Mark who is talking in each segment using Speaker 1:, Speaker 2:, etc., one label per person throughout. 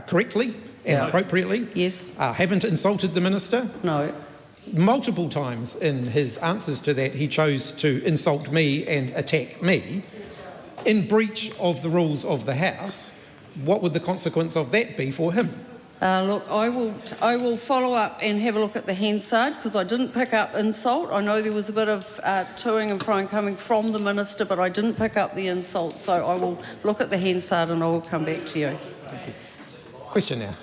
Speaker 1: correctly and appropriately.
Speaker 2: Yes.
Speaker 1: Haven't insulted the minister.
Speaker 2: No.
Speaker 1: Multiple times in his answers to that, he chose to insult me and attack me in breach of the rules of the House. What would the consequence of that be for him?
Speaker 2: Look, I will follow up and have a look at the Hansard, because I didn't pick up insult. I know there was a bit of toing and froing coming from the minister, but I didn't pick up the insult. So I will look at the Hansard and I will come back to you.
Speaker 1: Thank you. Question now.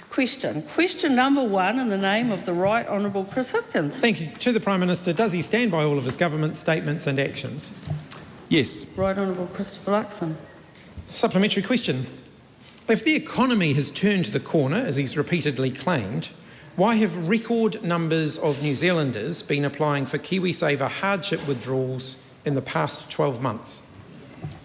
Speaker 2: Question number 1 in the name of the Right Honourable Chris Hipkins.
Speaker 1: Thank you. To the Prime Minister, does he stand by all of his government statements and actions?
Speaker 3: Yes.
Speaker 2: Right Honourable Christopher Luxon.
Speaker 1: Supplementary question. If the economy has turned the corner, as he's repeatedly claimed, why have record numbers of New Zealanders been applying for KiwiSaver hardship withdrawals in the past 12 months?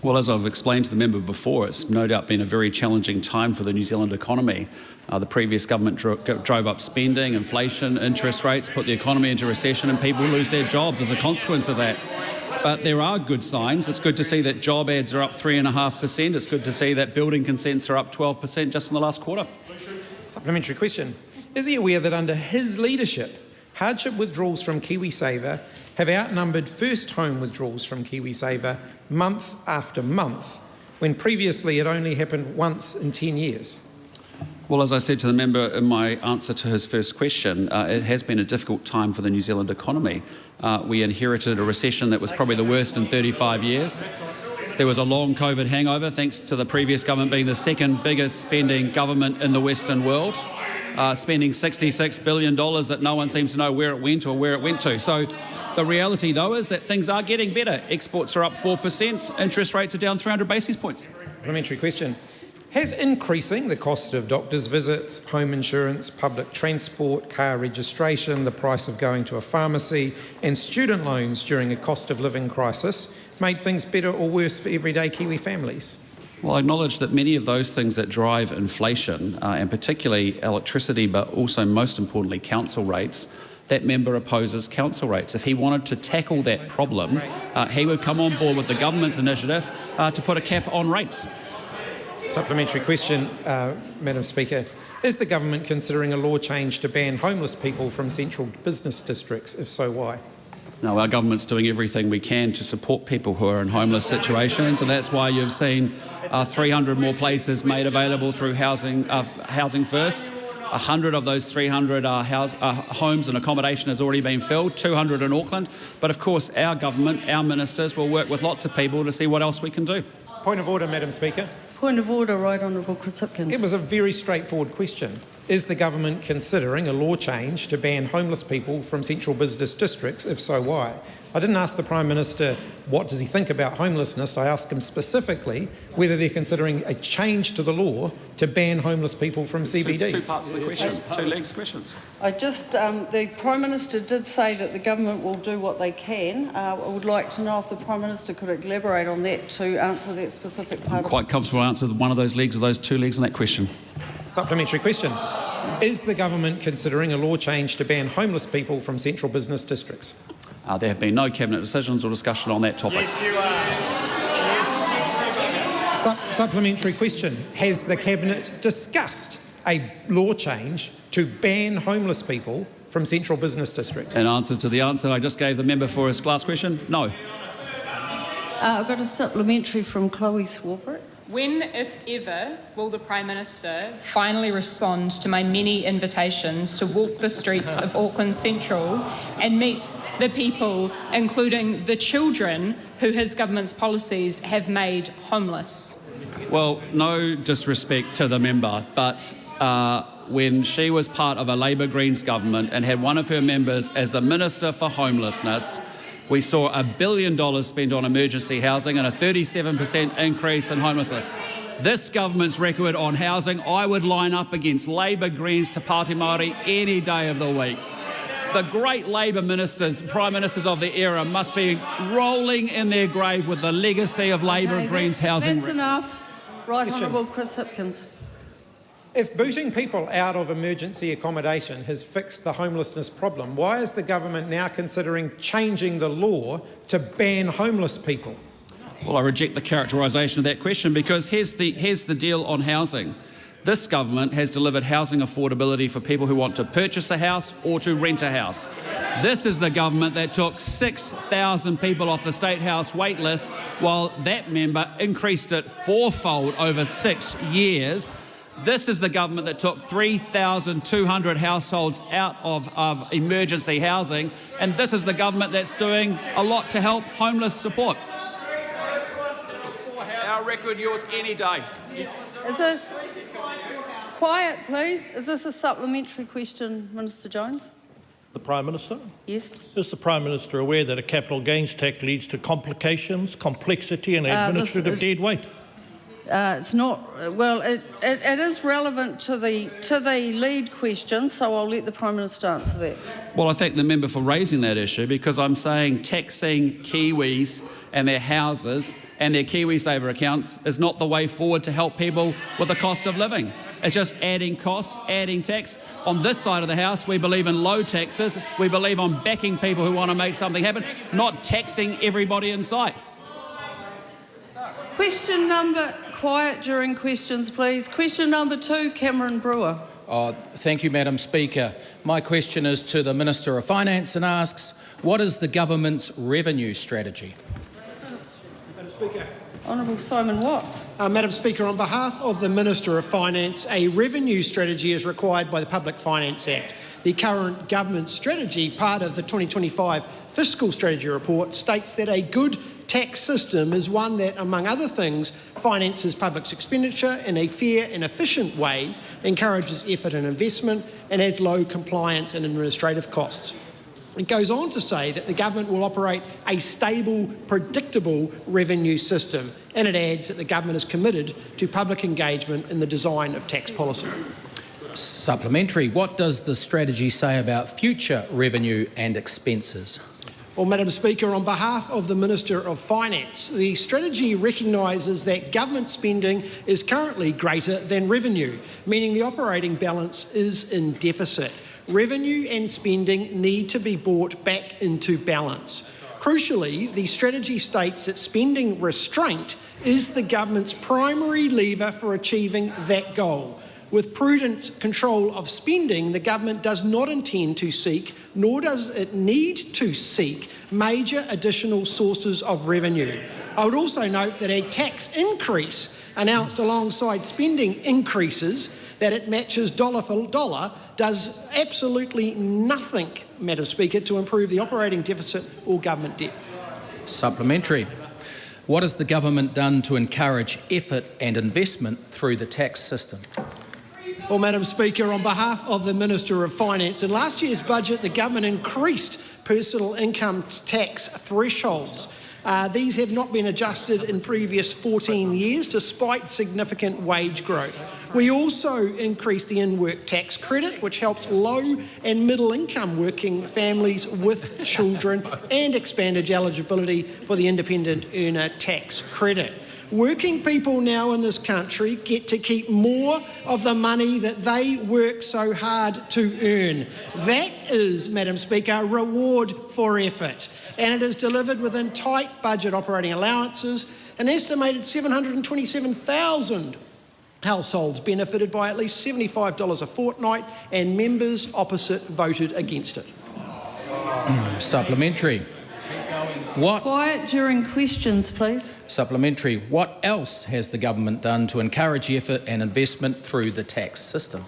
Speaker 3: Well, as I've explained to the member before, it's no doubt been a very challenging time for the New Zealand economy. The previous government drove up spending, inflation, interest rates, put the economy into recession, and people lose their jobs as a consequence of that. But there are good signs. It's good to see that job ads are up 3.5%. It's good to see that building consents are up 12% just in the last quarter.
Speaker 1: Supplementary question. Is he aware that under his leadership, hardship withdrawals from KiwiSaver have outnumbered first home withdrawals from KiwiSaver month after month, when previously it only happened once in 10 years?
Speaker 3: Well, as I said to the member in my answer to his first question, it has been a difficult time for the New Zealand economy. We inherited a recession that was probably the worst in 35 years. There was a long COVID hangover, thanks to the previous government being the second biggest spending government in the Western world, spending $66 billion that no one seems to know where it went or where it went to. So the reality, though, is that things are getting better. Exports are up 4%, interest rates are down 300 basis points.
Speaker 1: Supplementary question. Has increasing the cost of doctors' visits, home insurance, public transport, car registration, the price of going to a pharmacy and student loans during a cost of living crisis made things better or worse for everyday Kiwi families?
Speaker 3: Well, I acknowledge that many of those things that drive inflation, and particularly electricity, but also most importantly council rates, that member opposes council rates. If he wanted to tackle that problem, he would come on board with the government's initiative to put a cap on rates.
Speaker 1: Supplementary question, Madam Speaker. Is the government considering a law change to ban homeless people from central business districts? If so, why?
Speaker 3: No, our government's doing everything we can to support people who are in homeless situations, and that's why you've seen 300 more places made available through Housing First. 100 of those 300 homes and accommodation has already been filled, 200 in Auckland. But of course, our government, our ministers will work with lots of people to see what else we can do.
Speaker 1: Point of order, Madam Speaker.
Speaker 2: Point of order, Right Honourable Chris Hipkins.
Speaker 1: It was a very straightforward question. Is the government considering a law change to ban homeless people from central business districts? If so, why? I didn't ask the Prime Minister what does he think about homelessness. I asked him specifically whether they're considering a change to the law to ban homeless people from CBDs.
Speaker 3: Two parts of the question, two legs questions.
Speaker 2: The Prime Minister did say that the government will do what they can. I would like to know if the Prime Minister could elaborate on that to answer that specific part.
Speaker 3: I'm quite comfortable to answer one of those legs or those two legs in that question.
Speaker 1: Supplementary question. Is the government considering a law change to ban homeless people from central business districts?
Speaker 3: There have been no cabinet decisions or discussion on that topic.
Speaker 4: Yes, you are.
Speaker 1: Supplementary question. Has the cabinet discussed a law change to ban homeless people from central business districts?
Speaker 3: In answer to the answer I just gave the member for his last question, no.
Speaker 2: I've got a supplementary from Chloe Swarbrick.
Speaker 5: When, if ever, will the Prime Minister finally respond to my many invitations to walk the streets of Auckland Central and meet the people, including the children who his government's policies have made homeless?
Speaker 3: Well, no disrespect to the member, but when she was part of a Labour Greens government and had one of her members as the Minister for Homelessness, we saw $1 billion spent on emergency housing and a 37% increase in homelessness. This government's record on housing, I would line up against Labour Greens Te Pāti Māori any day of the week. The great Labour ministers, Prime Ministers of the era must be rolling in their grave with the legacy of Labour Greens housing.
Speaker 2: That's enough. Right Honourable Chris Hipkins.
Speaker 1: If booting people out of emergency accommodation has fixed the homelessness problem, why is the government now considering changing the law to ban homeless people?
Speaker 3: Well, I reject the characterisation of that question because here's the deal on housing. This government has delivered housing affordability for people who want to purchase a house or to rent a house. This is the government that took 6,000 people off the State House wait list, while that member increased it fourfold over 6 years. This is the government that took 3,200 households out of emergency housing, and this is the government that's doing a lot to help homeless support. Our record, yours any day.
Speaker 2: Is this... Quiet, please. Is this a supplementary question, Minister Jones?
Speaker 4: The Prime Minister?
Speaker 2: Yes.
Speaker 4: Is the Prime Minister aware that a capital gains tax leads to complications, complexity and administrative dead weight?
Speaker 2: It's not. Well, it is relevant to the lead question, so I'll let the Prime Minister answer that.
Speaker 3: Well, I thank the member for raising that issue, because I'm saying taxing Kiwis and their houses and their KiwiSaver accounts is not the way forward to help people with the cost of living. It's just adding costs, adding tax. On this side of the House, we believe in low taxes. We believe on backing people who want to make something happen, not taxing everybody in sight.
Speaker 2: Question number... Quiet during questions, please. Question number 2, Cameron Brewer.
Speaker 6: Thank you, Madam Speaker. My question is to the Minister of Finance and asks, what is the government's revenue strategy?
Speaker 7: Madam Speaker.
Speaker 2: Honourable Simon Watts.
Speaker 7: Madam Speaker, on behalf of the Minister of Finance, a revenue strategy is required by the Public Finance Act. The current government strategy, part of the 2025 Fiscal Strategy Report, states that a good tax system is one that, among other things, finances public expenditure in a fair and efficient way, encourages effort and investment, and has low compliance and administrative costs. It goes on to say that the government will operate a stable, predictable revenue system, and it adds that the government is committed to public engagement in the design of tax policy.
Speaker 6: Supplementary. What does the strategy say about future revenue and expenses?
Speaker 7: Well, Madam Speaker, on behalf of the Minister of Finance, the strategy recognises that government spending is currently greater than revenue, meaning the operating balance is in deficit. Revenue and spending need to be brought back into balance. Crucially, the strategy states that spending restraint is the government's primary lever for achieving that goal. With prudent control of spending, the government does not intend to seek, nor does it need to seek, major additional sources of revenue. I would also note that a tax increase announced alongside spending increases, that it matches dollar for dollar, does absolutely nothing, Madam Speaker, to improve the operating deficit or government debt.
Speaker 6: Supplementary. What has the government done to encourage effort and investment through the tax system?
Speaker 7: Well, Madam Speaker, on behalf of the Minister of Finance, in last year's budget the government increased personal income tax thresholds. These have not been adjusted in previous 14 years despite significant wage growth. We also increased the in-work tax credit, which helps low and middle income working families with children, and expanded eligibility for the independent earner tax credit. Working people now in this country get to keep more of the money that they work so hard to earn. That is, Madam Speaker, reward for effort. And it is delivered within tight budget operating allowances. An estimated 727,000 households benefited by at least $75 a fortnight, and members opposite voted against it.
Speaker 6: Supplementary.
Speaker 2: Quiet during questions, please.
Speaker 6: Supplementary. What else has the government done to encourage effort and investment through the tax system?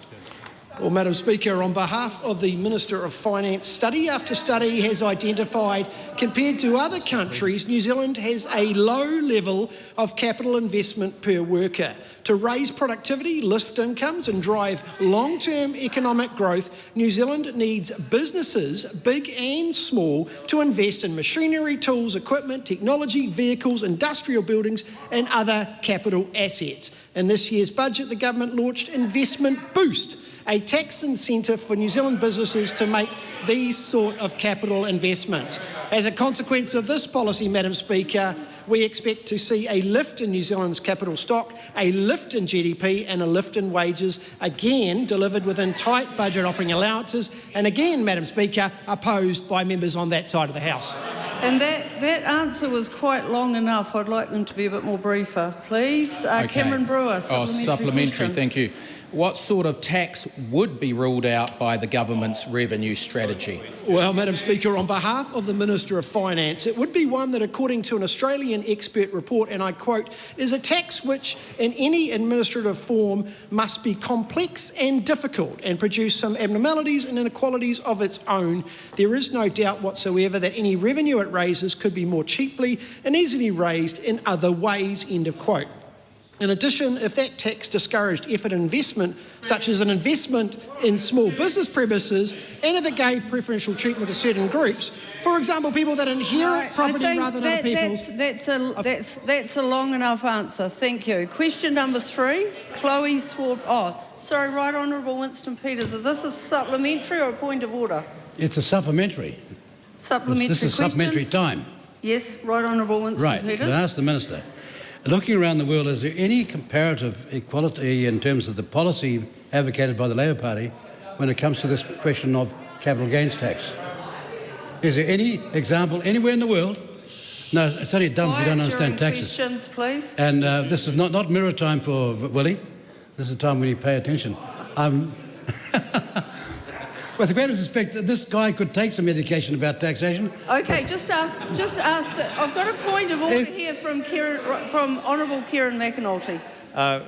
Speaker 7: Well, Madam Speaker, on behalf of the Minister of Finance, study after study has identified, compared to other countries, New Zealand has a low level of capital investment per worker. To raise productivity, lift incomes and drive long-term economic growth, New Zealand needs businesses, big and small, to invest in machinery, tools, equipment, technology, vehicles, industrial buildings and other capital assets. In this year's budget, the government launched Investment Boost, a tax incentive for New Zealand businesses to make these sort of capital investments. As a consequence of this policy, Madam Speaker, we expect to see a lift in New Zealand's capital stock, a lift in GDP and a lift in wages, again delivered within tight budget operating allowances, and again, Madam Speaker, opposed by members on that side of the House.
Speaker 2: And that answer was quite long enough. I'd like them to be a bit more briefer, please.
Speaker 6: Okay.
Speaker 2: Cameron Brewer, supplementary
Speaker 6: supplementary,
Speaker 2: question.
Speaker 6: thank you. what sort of tax would be ruled out by the government's revenue strategy?
Speaker 7: Well, Madam Speaker, on behalf of the Minister of Finance, it would be one that, according to an Australian expert report, and I quote, is a tax which in any administrative form must be complex and difficult and produce some abnormalities and inequalities of its own. There is no doubt whatsoever that any revenue it raises could be more cheaply and easily raised in other ways, end of quote. In addition, if that tax discouraged effort and investment, such as an investment in small business premises, and if it gave preferential treatment to certain groups, for example, people that inherit property rather than other people.
Speaker 2: That's a long enough answer. Thank you. Question number 3, Chloe Swab. Oh, sorry, Right Honourable Winston Peters. Is this a supplementary or a point of order?
Speaker 8: It's a supplementary.
Speaker 2: Supplementary
Speaker 8: This is
Speaker 2: question?
Speaker 8: supplementary time.
Speaker 2: Yes, Right Honourable Winston Peters.
Speaker 8: Right, I ask the Minister. Looking around the world, is there any comparative equality in terms of the policy advocated by the Labour Party when it comes to this question of capital gains tax? Is there any example anywhere in the world? No, it's only dumb if you don't understand taxes.
Speaker 2: Questions, please.
Speaker 8: And this is not mirror time for Willie. This is a time when you pay attention. With the greatest respect, this guy could take some education about taxation.
Speaker 2: Okay, just ask. I've got a point of order here from Honourable Kieran McAnulty.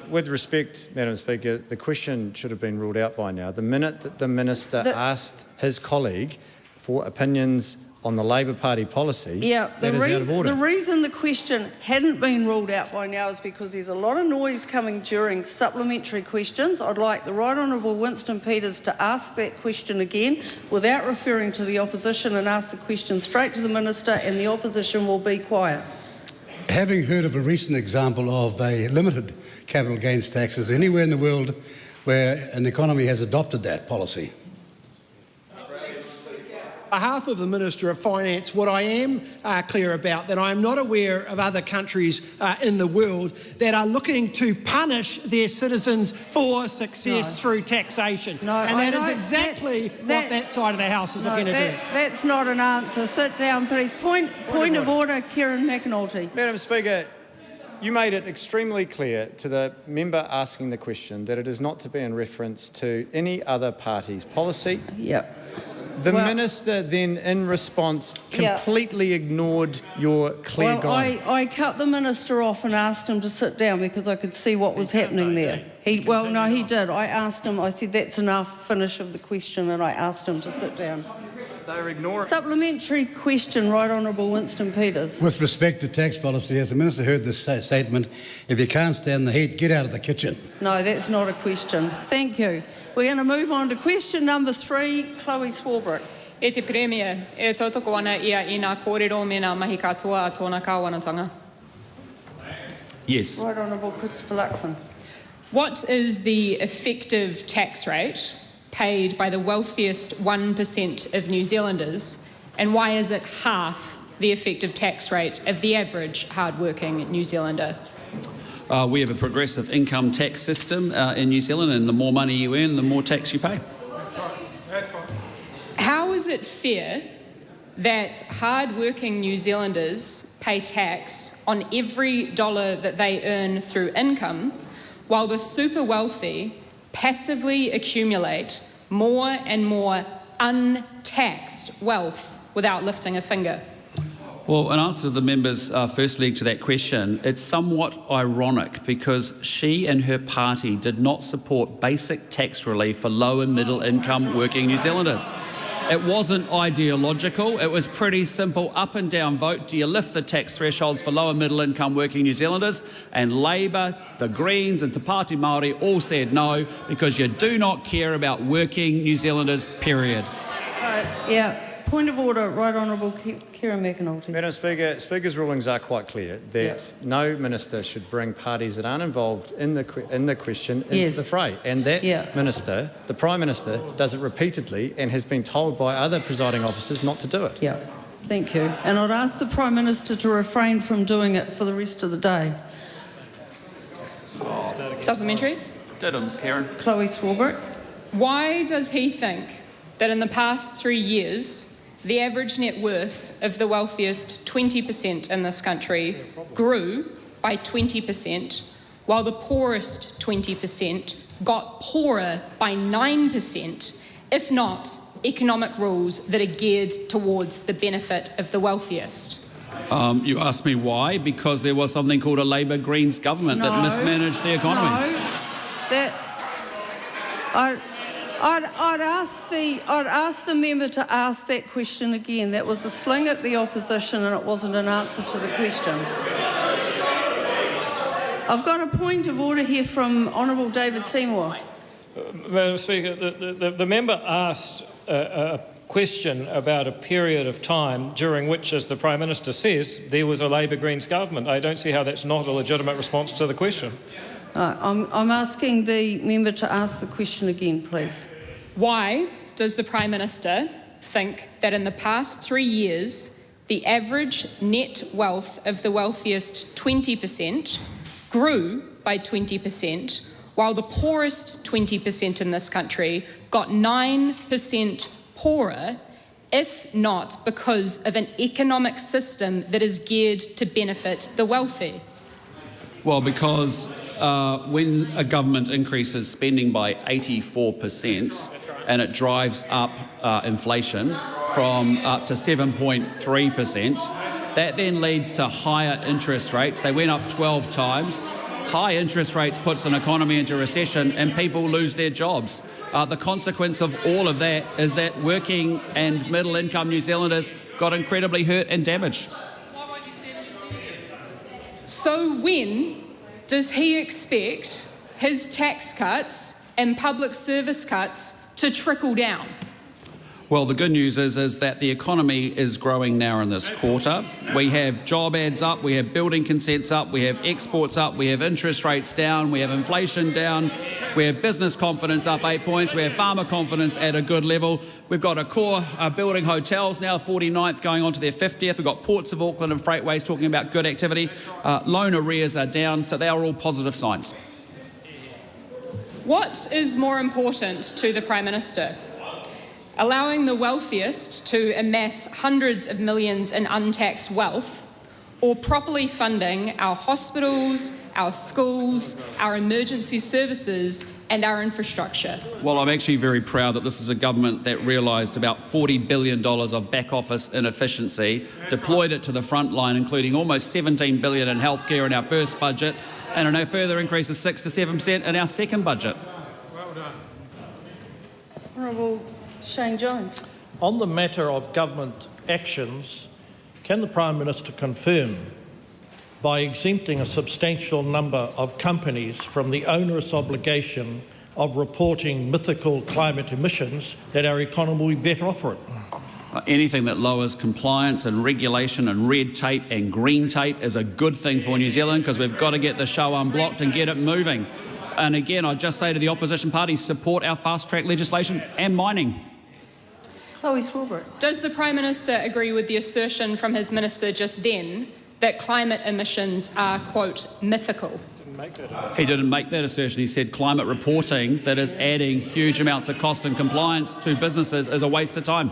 Speaker 9: With respect, Madam Speaker, the question should have been ruled out by now. The minute that the Minister asked his colleague for opinions on the Labour Party policy, that is out of order.
Speaker 2: The reason the question hadn't been ruled out by now is because there's a lot of noise coming during supplementary questions. I'd like the Right Honourable Winston Peters to ask that question again without referring to the opposition and ask the question straight to the Minister, and the opposition will be quiet.
Speaker 8: Having heard of a recent example of a limited capital gains tax, is there anywhere in the world where an economy has adopted that policy?
Speaker 7: On behalf of the Minister of Finance, what I am clear about, that I am not aware of other countries in the world that are looking to punish their citizens for success through taxation.
Speaker 2: No,
Speaker 7: and that is exactly what that side of the House is looking to do.
Speaker 2: That's not an answer. Sit down, please. Point of order, Kieran McAnulty.
Speaker 9: Madam Speaker, you made it extremely clear to the member asking the question that it is not to be in reference to any other party's policy.
Speaker 2: Yep.
Speaker 9: The Minister then, in response, completely ignored your clear guidance.
Speaker 2: I cut the Minister off and asked him to sit down because I could see what was happening there. He did. I asked him, I said, that's enough, finish of the question, and I asked him to sit down.
Speaker 9: They were ignoring.
Speaker 2: Supplementary question, Right Honourable Winston Peters.
Speaker 8: With respect to tax policy, has the Minister heard this statement, if you can't stand the heat, get out of the kitchen?
Speaker 2: No, that's not a question. Thank you. We're going to move on to question number 3, Chloe Swarbrick.
Speaker 5: E te Premier, e tautoko ana ia I ngā kōrero me ngā mahi katoa a tōna kāwanatanga.
Speaker 3: Yes.
Speaker 2: Right Honourable Christopher Luxon.
Speaker 5: What is the effective tax rate paid by the wealthiest 1% of New Zealanders, and why is it half the effective tax rate of the average hard-working New Zealander?
Speaker 3: We have a progressive income tax system in New Zealand, and the more money you earn, the more tax you pay.
Speaker 5: How is it fair that hard-working New Zealanders pay tax on every dollar that they earn through income, while the super wealthy passively accumulate more and more untaxed wealth without lifting a finger?
Speaker 3: Well, in answer to the member's first leg to that question, it's somewhat ironic because she and her party did not support basic tax relief for low and middle income working New Zealanders. It wasn't ideological, it was pretty simple, up and down vote. Do you lift the tax thresholds for low and middle income working New Zealanders? And Labour, the Greens and Te Pāti Māori all said no, because you do not care about working New Zealanders, period.
Speaker 2: Point of order, Right Honourable Kieran McAnulty.
Speaker 9: Madam Speaker, Speaker's rulings are quite clear that no minister should bring parties that aren't involved in the question into the fray. And that minister, the Prime Minister, does it repeatedly and has been told by other presiding officers not to do it.
Speaker 2: Yeah, thank you. And I'd ask the Prime Minister to refrain from doing it for the rest of the day.
Speaker 5: Supplementary?
Speaker 3: Diddums, Karen.
Speaker 2: Chloe Swarbrick.
Speaker 5: Why does he think that in the past 3 years, the average net worth of the wealthiest 20% in this country grew by 20%, while the poorest 20% got poorer by 9%, if not economic rules that are geared towards the benefit of the wealthiest?
Speaker 3: You asked me why? Because there was something called a Labor Greens government that mismanaged the economy.
Speaker 2: No, I'd ask the member to ask that question again. That was a sling at the opposition and it wasn't an answer to the question. I've got a point of order here from Honourable David Seymour.
Speaker 10: Madam Speaker, the member asked a question about a period of time during which, as the Prime Minister says, there was a Labor Greens government. I don't see how that's not a legitimate response to the question.
Speaker 2: I'm asking the member to ask the question again, please.
Speaker 5: Why does the Prime Minister think that in the past 3 years, the average net wealth of the wealthiest 20% grew by 20%, while the poorest 20% in this country got 9% poorer, if not because of an economic system that is geared to benefit the wealthy?
Speaker 3: Well, because when a government increases spending by 84% and it drives up inflation from up to 7.3%, that then leads to higher interest rates. They went up 12 times. High interest rates puts an economy into recession and people lose their jobs. The consequence of all of that is that working and middle-income New Zealanders got incredibly hurt and damaged.
Speaker 5: So when does he expect his tax cuts and public service cuts to trickle down?
Speaker 3: Well, the good news is that the economy is growing now in this quarter. We have job ads up, we have building consents up, we have exports up, we have interest rates down, we have inflation down, we have business confidence up 8 points, we have farmer confidence at a good level. We've got a core building hotels now 49th going on to their 50th. We've got Ports of Auckland and Freightways talking about good activity. Loan arrears are down, so they are all positive signs.
Speaker 5: What is more important to the Prime Minister? Allowing the wealthiest to amass hundreds of millions in untaxed wealth, or properly funding our hospitals, our schools, our emergency services and our infrastructure?
Speaker 3: Well, I'm actually very proud that this is a government that realised about $40 billion of back office inefficiency, deployed it to the front line, including almost $17 billion in healthcare in our first budget, and a no further increase of 6 to 7% in our second budget.
Speaker 10: Well done.
Speaker 2: Honourable Shane Jones.
Speaker 4: On the matter of government actions, can the Prime Minister confirm, by exempting a substantial number of companies from the onerous obligation of reporting mythical climate emissions, that our economy will be better off for it?
Speaker 3: Anything that lowers compliance and regulation and red tape and green tape is a good thing for New Zealand, because we've got to get the show unblocked and get it moving. And again, I'd just say to the opposition parties, support our fast-track legislation and mining.
Speaker 2: Chloe Swarbrick.
Speaker 5: Does the Prime Minister agree with the assertion from his minister just then that climate emissions are, quote, mythical?
Speaker 3: He didn't make that assertion. He said climate reporting that is adding huge amounts of cost and compliance to businesses is a waste of time.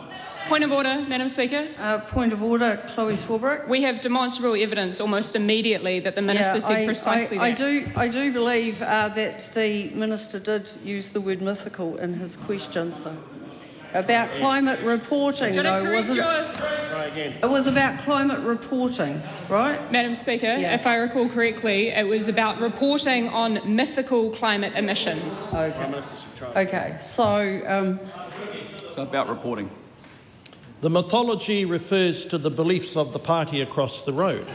Speaker 5: Point of order, Madam Speaker.
Speaker 2: Point of order, Chloe Swarbrick.
Speaker 5: We have demonstrable evidence almost immediately that the Minister said precisely that.
Speaker 2: I do believe that the Minister did use the word mythical in his question, so. About climate reporting, though, wasn't it? It was about climate reporting, right?
Speaker 5: Madam Speaker, if I recall correctly, it was about reporting on mythical climate emissions.
Speaker 2: Okay, so
Speaker 3: about reporting.
Speaker 4: The mythology refers to the beliefs of the party across the road.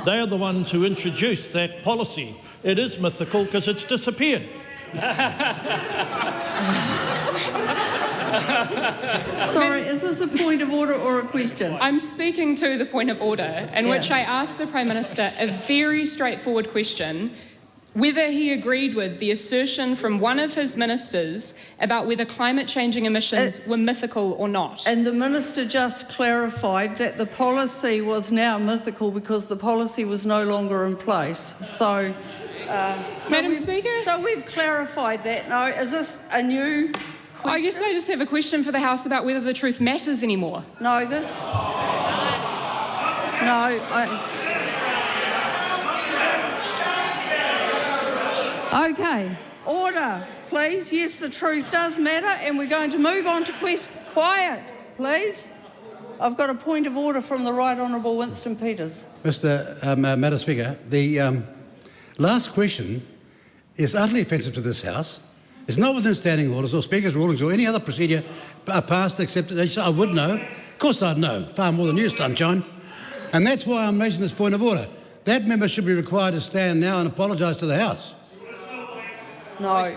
Speaker 4: They are the ones who introduced that policy. It is mythical because it's disappeared.
Speaker 2: Sorry, is this a point of order or a question?
Speaker 5: I'm speaking to the point of order, in which I asked the Prime Minister a very straightforward question, whether he agreed with the assertion from one of his ministers about whether climate-changing emissions were mythical or not.
Speaker 2: And the Minister just clarified that the policy was now mythical because the policy was no longer in place. So
Speaker 5: Madam Speaker?
Speaker 2: So we've clarified that. Now, is this a new question?
Speaker 5: I guess I just have a question for the House about whether the truth matters anymore.
Speaker 2: No, this... No, Okay, order, please. Yes, the truth does matter, and we're going to move on to questions. Quiet, please. I've got a point of order from the Right Honourable Winston Peters.
Speaker 8: Madam Speaker, the last question is utterly offensive to this House. It's not within standing orders or Speaker's rulings or any other procedure passed except that I would know. Of course I'd know, far more than you, Sunshine. And that's why I'm raising this point of order. That member should be required to stand now and apologise to the House.
Speaker 2: No,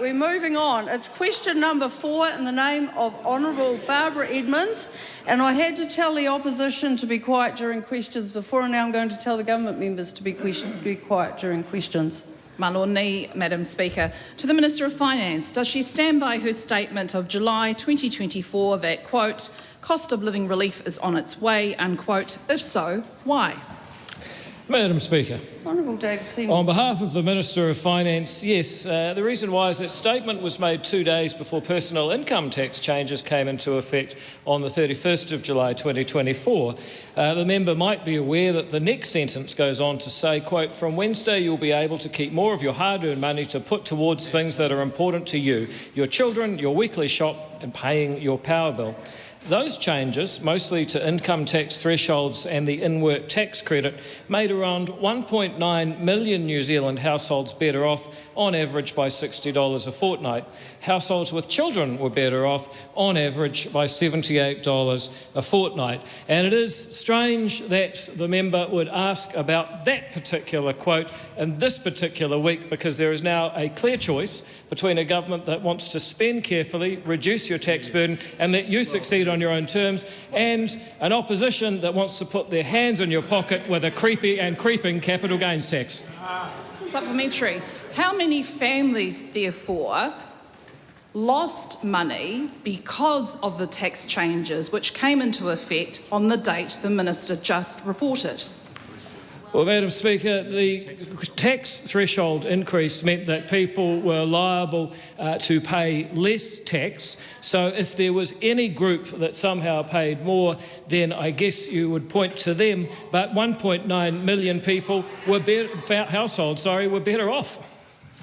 Speaker 2: we're moving on. It's question number 4 in the name of Honourable Barbara Edmonds, and I had to tell the opposition to be quiet during questions before, and now I'm going to tell the government members to be quiet during questions.
Speaker 11: Maloney, Madam Speaker. To the Minister of Finance, does she stand by her statement of July 2024 that, quote, cost of living relief is on its way, unquote? If so, why?
Speaker 10: Madam Speaker.
Speaker 2: Honourable David Seymour.
Speaker 10: On behalf of the Minister of Finance, yes, the reason why is that statement was made 2 days before personal income tax changes came into effect on the 31st of July 2024. The member might be aware that the next sentence goes on to say, quote, from Wednesday you'll be able to keep more of your hard-earned money to put towards things that are important to you, your children, your weekly shop and paying your power bill. Those changes, mostly to income tax thresholds and the in-work tax credit, made around 1.9 million New Zealand households better off on average by $60 a fortnight. Households with children were better off on average by $78 a fortnight. And it is strange that the member would ask about that particular quote in this particular week, because there is now a clear choice between a government that wants to spend carefully, reduce your tax burden and let you succeed on your own terms, and an opposition that wants to put their hands in your pocket with a creepy and creeping capital gains tax.
Speaker 11: Supplementary. How many families, therefore, lost money because of the tax changes which came into effect on the date the Minister just reported?
Speaker 10: Well, Madam Speaker, the tax threshold increase meant that people were liable to pay less tax. So if there was any group that somehow paid more, then I guess you would point to them. But 1.9 million people were households were better off.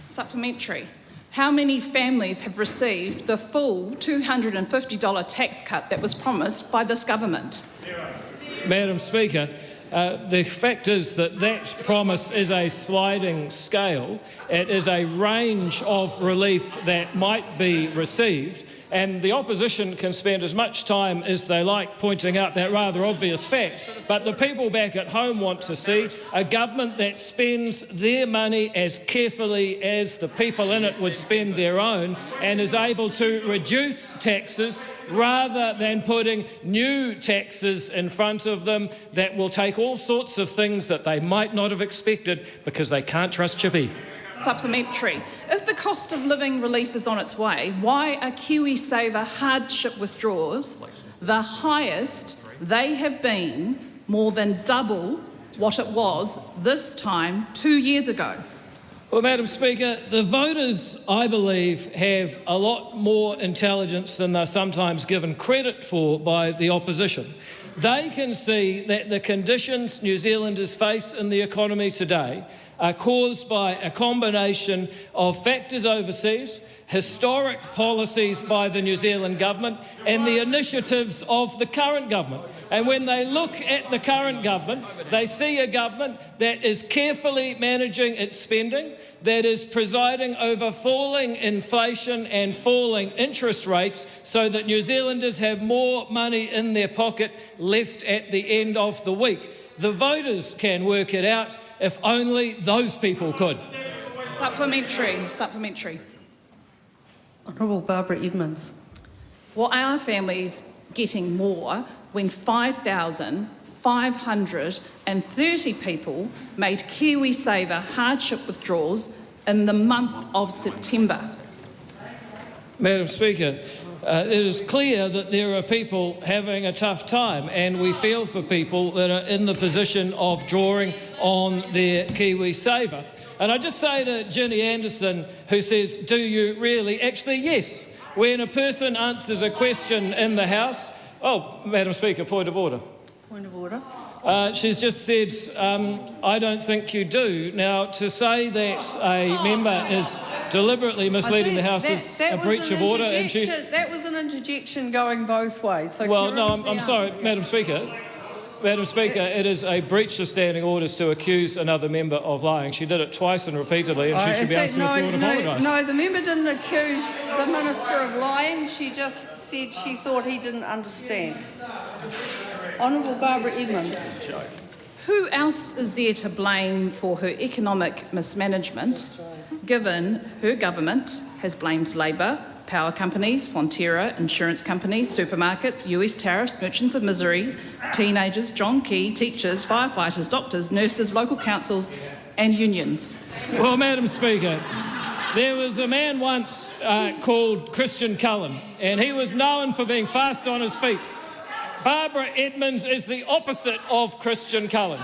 Speaker 11: Supplementary. How many families have received the full $250 tax cut that was promised by this government?
Speaker 10: Madam Speaker, the fact is that that promise is a sliding scale. It is a range of relief that might be received, and the opposition can spend as much time as they like pointing out that rather obvious fact. But the people back at home want to see a government that spends their money as carefully as the people in it would spend their own, and is able to reduce taxes rather than putting new taxes in front of them that will take all sorts of things that they might not have expected because they can't trust Chippy.
Speaker 11: Supplementary. If the cost of living relief is on its way, why are KiwiSaver hardship withdrawals the highest they have been, more than double what it was this time 2 years ago?
Speaker 10: Well, Madam Speaker, the voters, I believe, have a lot more intelligence than they're sometimes given credit for by the opposition. They can see that the conditions New Zealanders face in the economy today are caused by a combination of factors overseas, historic policies by the New Zealand government and the initiatives of the current government. And when they look at the current government, they see a government that is carefully managing its spending, that is presiding over falling inflation and falling interest rates so that New Zealanders have more money in their pocket left at the end of the week. The voters can work it out if only those people could.
Speaker 11: Supplementary.
Speaker 2: Honourable Barbara Edmonds.
Speaker 11: Well, are families getting more when 5,530 people made KiwiSaver hardship withdrawals in the month of September?
Speaker 10: Madam Speaker, it is clear that there are people having a tough time, and we feel for people that are in the position of drawing on their KiwiSaver. And I just say to Ginny Anderson, who says, do you really? Actually, yes. When a person answers a question in the House... Oh, Madam Speaker, point of order.
Speaker 2: Point of order.
Speaker 10: She's just said, I don't think you do. Now, to say that a member is deliberately misleading the House is a breach of order. And
Speaker 2: that was an interjection going both ways. So
Speaker 10: well, no, I'm sorry, Madam Speaker. Madam Speaker, it is a breach of standing orders to accuse another member of lying. She did it twice and repeatedly, and she should be asked to withdraw and apologise.
Speaker 2: No, the member didn't accuse the Minister of lying. She just said she thought he didn't understand. Honourable Barbara Edmonds.
Speaker 11: Who else is there to blame for her economic mismanagement, given her government has blamed Labor, power companies, Fonterra, insurance companies, supermarkets, US tariffs, merchants of misery, teenagers, John Key, teachers, firefighters, doctors, nurses, local councils and unions?
Speaker 10: Well, Madam Speaker, there was a man once called Christian Cullen, and he was known for being fast on his feet. Barbara Edmonds is the opposite of Christian Cullen.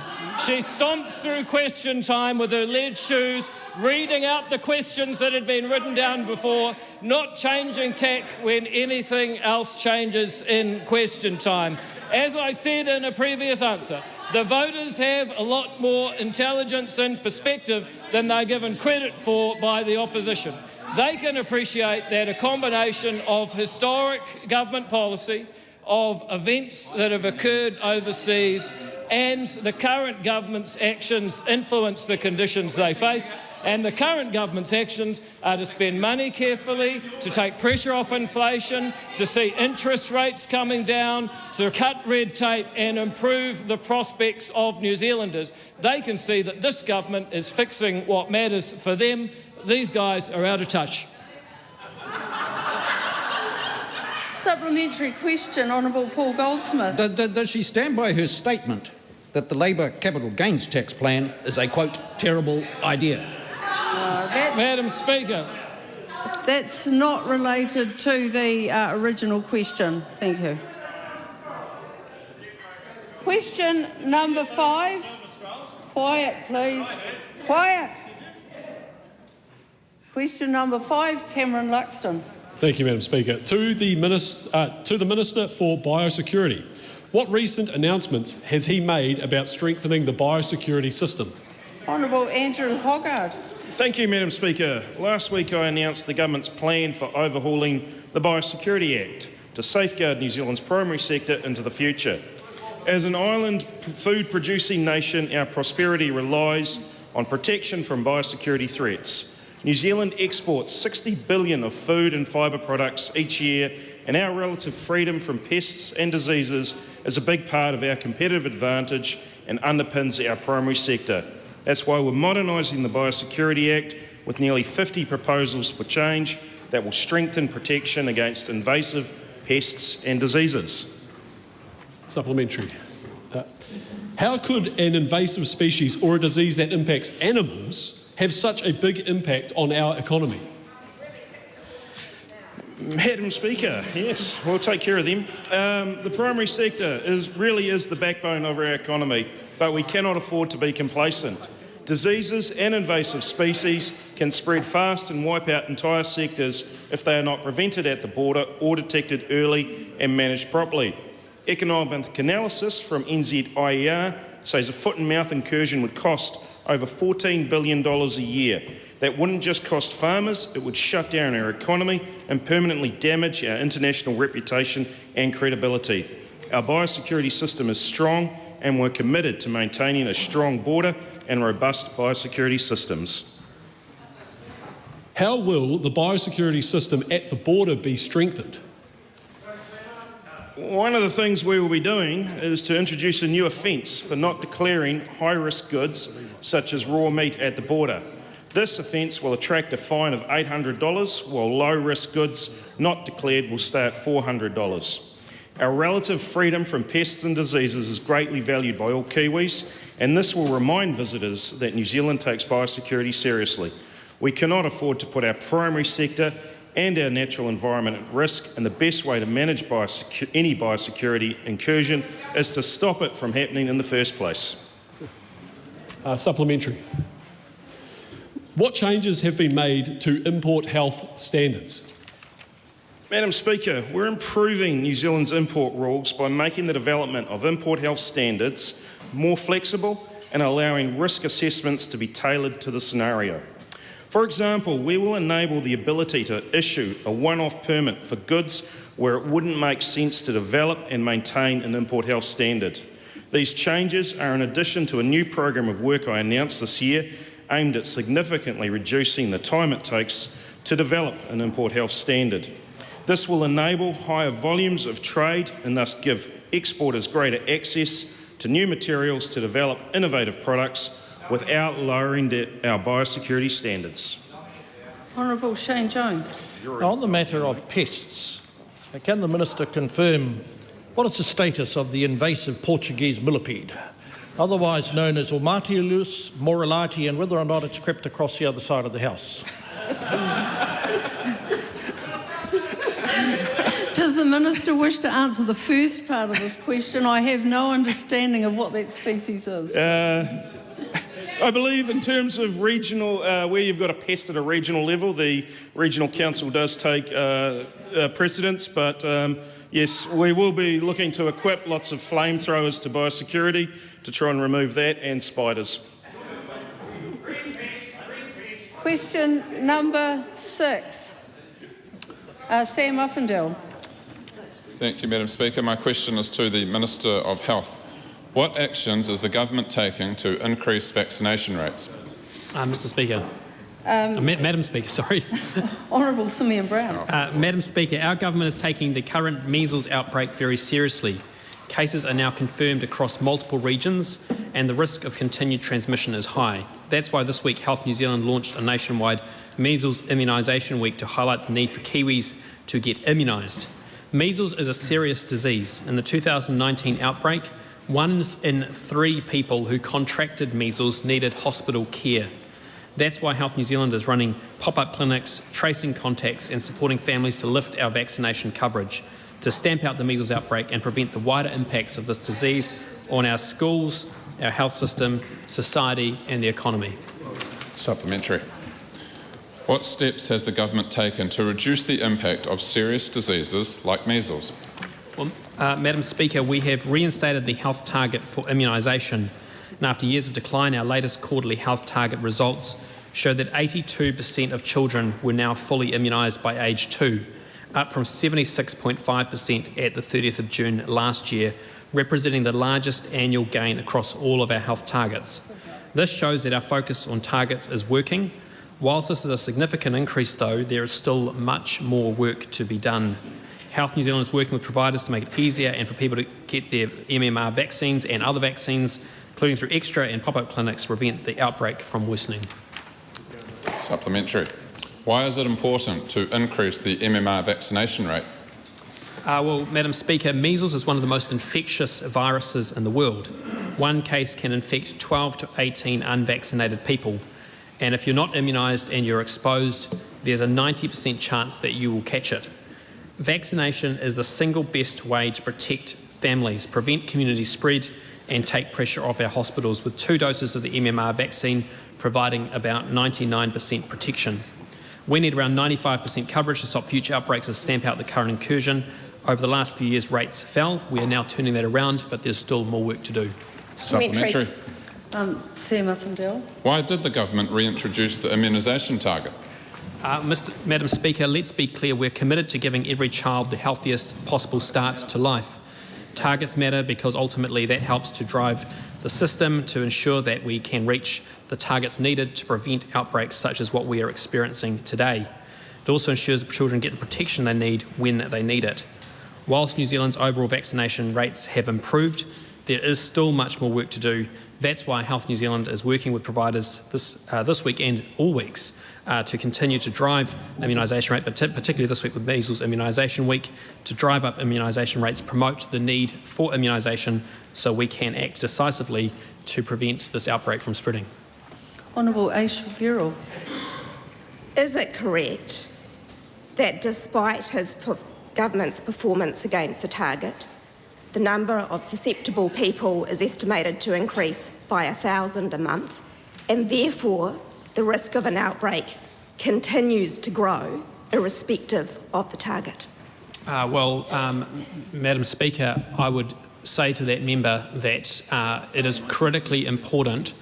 Speaker 10: She stomps through question time with her lead shoes, reading out the questions that had been written down before, not changing tack when anything else changes in question time. As I said in a previous answer, the voters have a lot more intelligence and perspective than they're given credit for by the opposition. They can appreciate that a combination of historic government policy, of events that have occurred overseas, and the current government's actions influence the conditions they face. And the current government's actions are to spend money carefully, to take pressure off inflation, to see interest rates coming down, to cut red tape and improve the prospects of New Zealanders. They can see that this government is fixing what matters for them. These guys are out of touch.
Speaker 2: Supplementary question, Honourable Paul Goldsmith.
Speaker 12: Does she stand by her statement that the Labor capital gains tax plan is a, quote, terrible idea?
Speaker 10: Madam Speaker.
Speaker 2: That's not related to the original question. Thank you. Question number 5. Quiet, please. Quiet. Question number 5, Cameron Luxton.
Speaker 13: Thank you, Madam Speaker. To the Minister for Biosecurity, what recent announcements has he made about strengthening the biosecurity system?
Speaker 2: Honourable Andrew Hoggard.
Speaker 14: Thank you, Madam Speaker. Last week I announced the government's plan for overhauling the Biosecurity Act to safeguard New Zealand's primary sector into the future. As an island food-producing nation, our prosperity relies on protection from biosecurity threats. New Zealand exports 60 billion of food and fibre products each year, and our relative freedom from pests and diseases is a big part of our competitive advantage and underpins our primary sector. That's why we're modernising the Biosecurity Act with nearly 50 proposals for change that will strengthen protection against invasive pests and diseases.
Speaker 13: Supplementary. How could an invasive species or a disease that impacts animals have such a big impact on our economy?
Speaker 14: Madam Speaker, yes, we'll take care of them. The primary sector really is the backbone of our economy, but we cannot afford to be complacent. Diseases and invasive species can spread fast and wipe out entire sectors if they are not prevented at the border or detected early and managed properly. Economic analysis from NZIER says a foot-and-mouth incursion would cost over $14 billion a year. That wouldn't just cost farmers, it would shut down our economy and permanently damage our international reputation and credibility. Our biosecurity system is strong and we're committed to maintaining a strong border and robust biosecurity systems.
Speaker 13: How will the biosecurity system at the border be strengthened?
Speaker 14: One of the things we will be doing is to introduce a new offence for not declaring high-risk goods such as raw meat at the border. This offence will attract a fine of $800, while low-risk goods not declared will stay at $400. Our relative freedom from pests and diseases is greatly valued by all Kiwis, and this will remind visitors that New Zealand takes biosecurity seriously. We cannot afford to put our primary sector and our natural environment at risk, and the best way to manage any biosecurity incursion is to stop it from happening in the first place.
Speaker 13: Supplementary. What changes have been made to import health standards?
Speaker 14: Madam Speaker, we're improving New Zealand's import rules by making the development of import health standards more flexible and allowing risk assessments to be tailored to the scenario. For example, we will enable the ability to issue a one-off permit for goods where it wouldn't make sense to develop and maintain an import health standard. These changes are in addition to a new program of work I announced this year aimed at significantly reducing the time it takes to develop an import health standard. This will enable higher volumes of trade and thus give exporters greater access to new materials to develop innovative products without lowering our biosecurity standards.
Speaker 2: Honourable Shane Jones.
Speaker 4: On the matter of pests, can the Minister confirm what is the status of the invasive Portuguese millipede, otherwise known as Haemophilus morellati, and whether or not it's crept across the other side of the house?
Speaker 2: Does the Minister wish to answer the first part of this question? I have no understanding of what that species is.
Speaker 14: I believe in terms of regional, where you've got a pest at a regional level, the Regional Council does take precedence, but yes, we will be looking to equip lots of flamethrowers to biosecurity to try and remove that and spiders.
Speaker 2: Question number 6. Sam Uffindell.
Speaker 15: Thank you, Madam Speaker. My question is to the Minister of Health. What actions is the government taking to increase vaccination rates?
Speaker 16: Mr. Speaker. Madam Speaker, sorry.
Speaker 2: Honourable Simeon Brown.
Speaker 16: Madam Speaker, our government is taking the current measles outbreak very seriously. Cases are now confirmed across multiple regions and the risk of continued transmission is high. That's why this week Health New Zealand launched a nationwide measles immunisation week to highlight the need for Kiwis to get immunised. Measles is a serious disease. In the 2019 outbreak, 1 in 3 people who contracted measles needed hospital care. That's why Health New Zealand is running pop-up clinics, tracing contacts and supporting families to lift our vaccination coverage, to stamp out the measles outbreak and prevent the wider impacts of this disease on our schools, our health system, society and the economy.
Speaker 15: Supplementary. What steps has the government taken to reduce the impact of serious diseases like measles?
Speaker 16: Well, Madam Speaker, we have reinstated the health target for immunisation, and after years of decline, our latest quarterly health target results show that 82% of children were now fully immunised by age 2, up from 76.5% at the 30th of June last year, representing the largest annual gain across all of our health targets. This shows that our focus on targets is working. Whilst this is a significant increase, though, there is still much more work to be done. Health New Zealand is working with providers to make it easier and for people to get their MMR vaccines and other vaccines, including through extra and pop-up clinics, to prevent the outbreak from worsening.
Speaker 15: Supplementary. Why is it important to increase the MMR vaccination rate?
Speaker 16: Well, Madam Speaker, measles is one of the most infectious viruses in the world. One case can infect 12 to 18 unvaccinated people. And if you're not immunised and you're exposed, there's a 90% chance that you will catch it. Vaccination is the single best way to protect families, prevent community spread and take pressure off our hospitals, with 2 doses of the MMR vaccine providing about 99% protection. We need around 95% coverage to stop future outbreaks and stamp out the current incursion. Over the last few years, rates fell. We are now turning that around, but there's still more work to do.
Speaker 15: Supplementary.
Speaker 2: Sam Uffindell.
Speaker 15: Why did the government reintroduce the immunisation target?
Speaker 16: Madam Speaker, let's be clear, we're committed to giving every child the healthiest possible start to life. Targets matter because ultimately that helps to drive the system to ensure that we can reach the targets needed to prevent outbreaks such as what we are experiencing today. It also ensures that children get the protection they need when they need it. Whilst New Zealand's overall vaccination rates have improved, there is still much more work to do. That's why Health New Zealand is working with providers this week and all weeks to continue to drive immunisation rate, but particularly this week with Measles Immunisation Week, to drive up immunisation rates, promote the need for immunisation so we can act decisively to prevent this outbreak from spreading.
Speaker 2: Honourable Aisha Verrall.
Speaker 17: Is it correct that despite his government's performance against the target, the number of susceptible people is estimated to increase by 1,000 a month, and therefore the risk of an outbreak continues to grow irrespective of the target?
Speaker 16: Madam Speaker, I would say to that member that it is critically important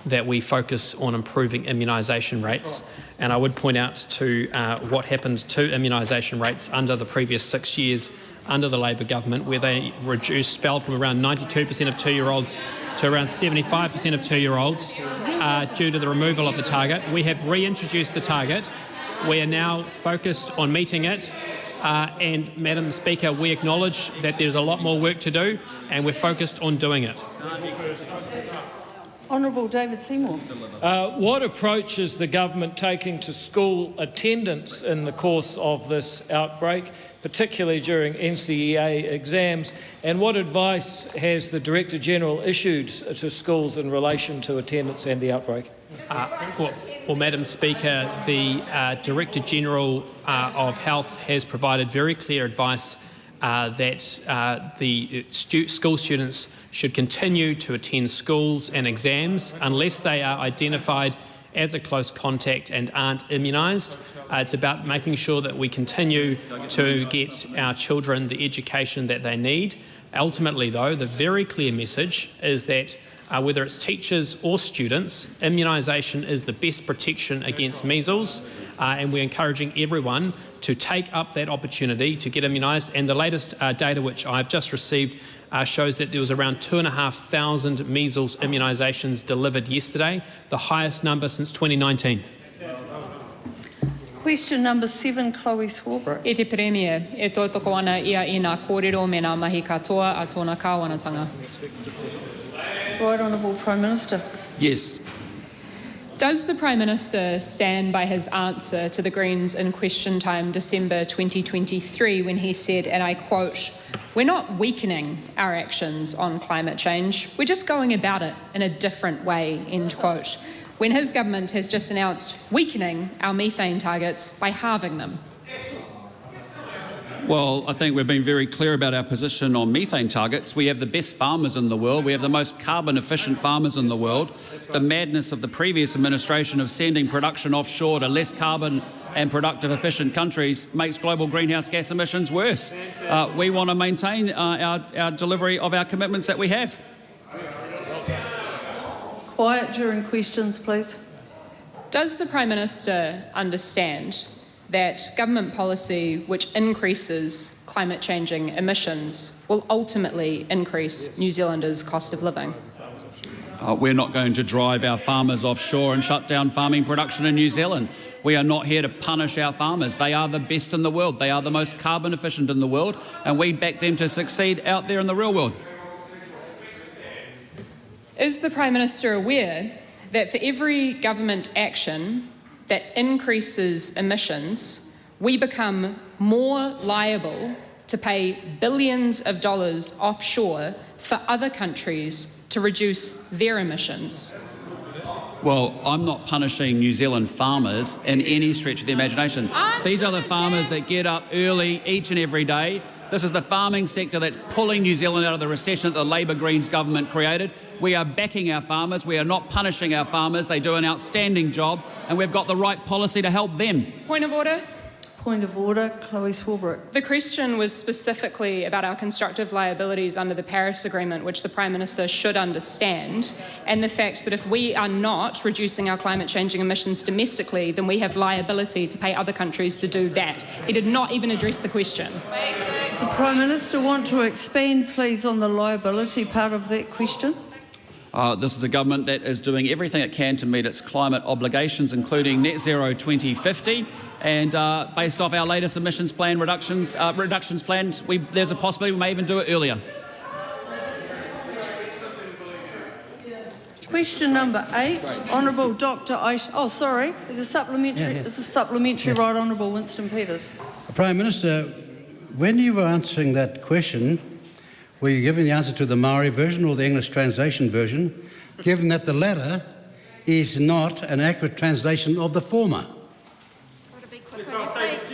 Speaker 16: that we focus on improving immunisation rates. And I would point out to what happened to immunisation rates under the previous 6 years under the Labor government, where they fell from around 92% of 2-year-olds to around 75% of 2-year-olds due to the removal of the target. We have reintroduced the target. We are now focused on meeting it. And Madam Speaker, we acknowledge that there's a lot more work to do, and we're focused on doing it.
Speaker 2: Honourable David Seymour.
Speaker 10: What approach is the government taking to school attendance in the course of this outbreak, particularly during NCEA exams, and what advice has the Director-General issued to schools in relation to attendance and the outbreak?
Speaker 16: Well, Madam Speaker, the Director-General of Health has provided very clear advice that the school students should continue to attend schools and exams unless they are identified as a close contact and aren't immunised. It's about making sure that we continue to get our children the education that they need. Ultimately, though, the very clear message is that whether it's teachers or students, immunisation is the best protection against measles, and we're encouraging everyone to take up that opportunity to get immunised. And the latest data which I've just received shows that there was around 2,500 measles immunisations delivered yesterday, the highest number since 2019.
Speaker 2: Question number 7, Chloe Swarbrick.
Speaker 5: E te Premier, e tōtoko ana ia i ngā kōrero me ngā mahi katoa a tōna kāwanatanga.
Speaker 2: Right Honourable Prime Minister.
Speaker 3: Yes.
Speaker 5: Does the Prime Minister stand by his answer to the Greens in Question Time December 2023 when he said, and I quote, "We're not weakening our actions on climate change, we're just going about it in a different way," end quote, when his government has just announced weakening our methane targets by halving them?
Speaker 3: Well, I think we've been very clear about our position on methane targets. We have the best farmers in the world. We have the most carbon-efficient farmers in the world. The madness of the previous administration of sending production offshore to less carbon and productive efficient countries makes global greenhouse gas emissions worse. We want to maintain our delivery of our commitments that we have.
Speaker 2: Quiet during questions, please.
Speaker 5: Does the Prime Minister understand that government policy which increases climate changing emissions will ultimately increase New Zealanders' cost of living?
Speaker 3: We're not going to drive our farmers offshore and shut down farming production in New Zealand. We are not here to punish our farmers. They are the best in the world. They are the most carbon efficient in the world, and we back them to succeed out there in the real world.
Speaker 5: Is the Prime Minister aware that for every government action that increases emissions, we become more liable to pay billions of dollars offshore for other countries to reduce their emissions?
Speaker 3: Well, I'm not punishing New Zealand farmers in any stretch of the imagination. These are the farmers that get up early each and every day. This is the farming sector that's pulling New Zealand out of the recession that the Labor Greens government created. We are backing our farmers. We are not punishing our farmers. They do an outstanding job, and we've got the right policy to help them.
Speaker 5: Point of order.
Speaker 2: Point of order, Chloe Swarbrick.
Speaker 5: The question was specifically about our constructive liabilities under the Paris Agreement, which the Prime Minister should understand, and the fact that if we are not reducing our climate changing emissions domestically, then we have liability to pay other countries to do that. He did not even address the question.
Speaker 2: Does the Prime Minister want to expand, please, on the liability part of that question?
Speaker 3: This is a government that is doing everything it can to meet its climate obligations, including Net Zero 2050. And based off our latest emissions plan reductions plans, there's a possibility we may even do it earlier.
Speaker 2: Question number 8, Honourable Dr. Aisha. Oh, sorry, there's a supplementary.
Speaker 8: Yeah.
Speaker 2: It's a supplementary, right, Honourable Winston Peters.
Speaker 8: Prime Minister, when you were answering that question, were you giving the answer to the Maori version or the English translation version, given that the latter is not an accurate translation of the former?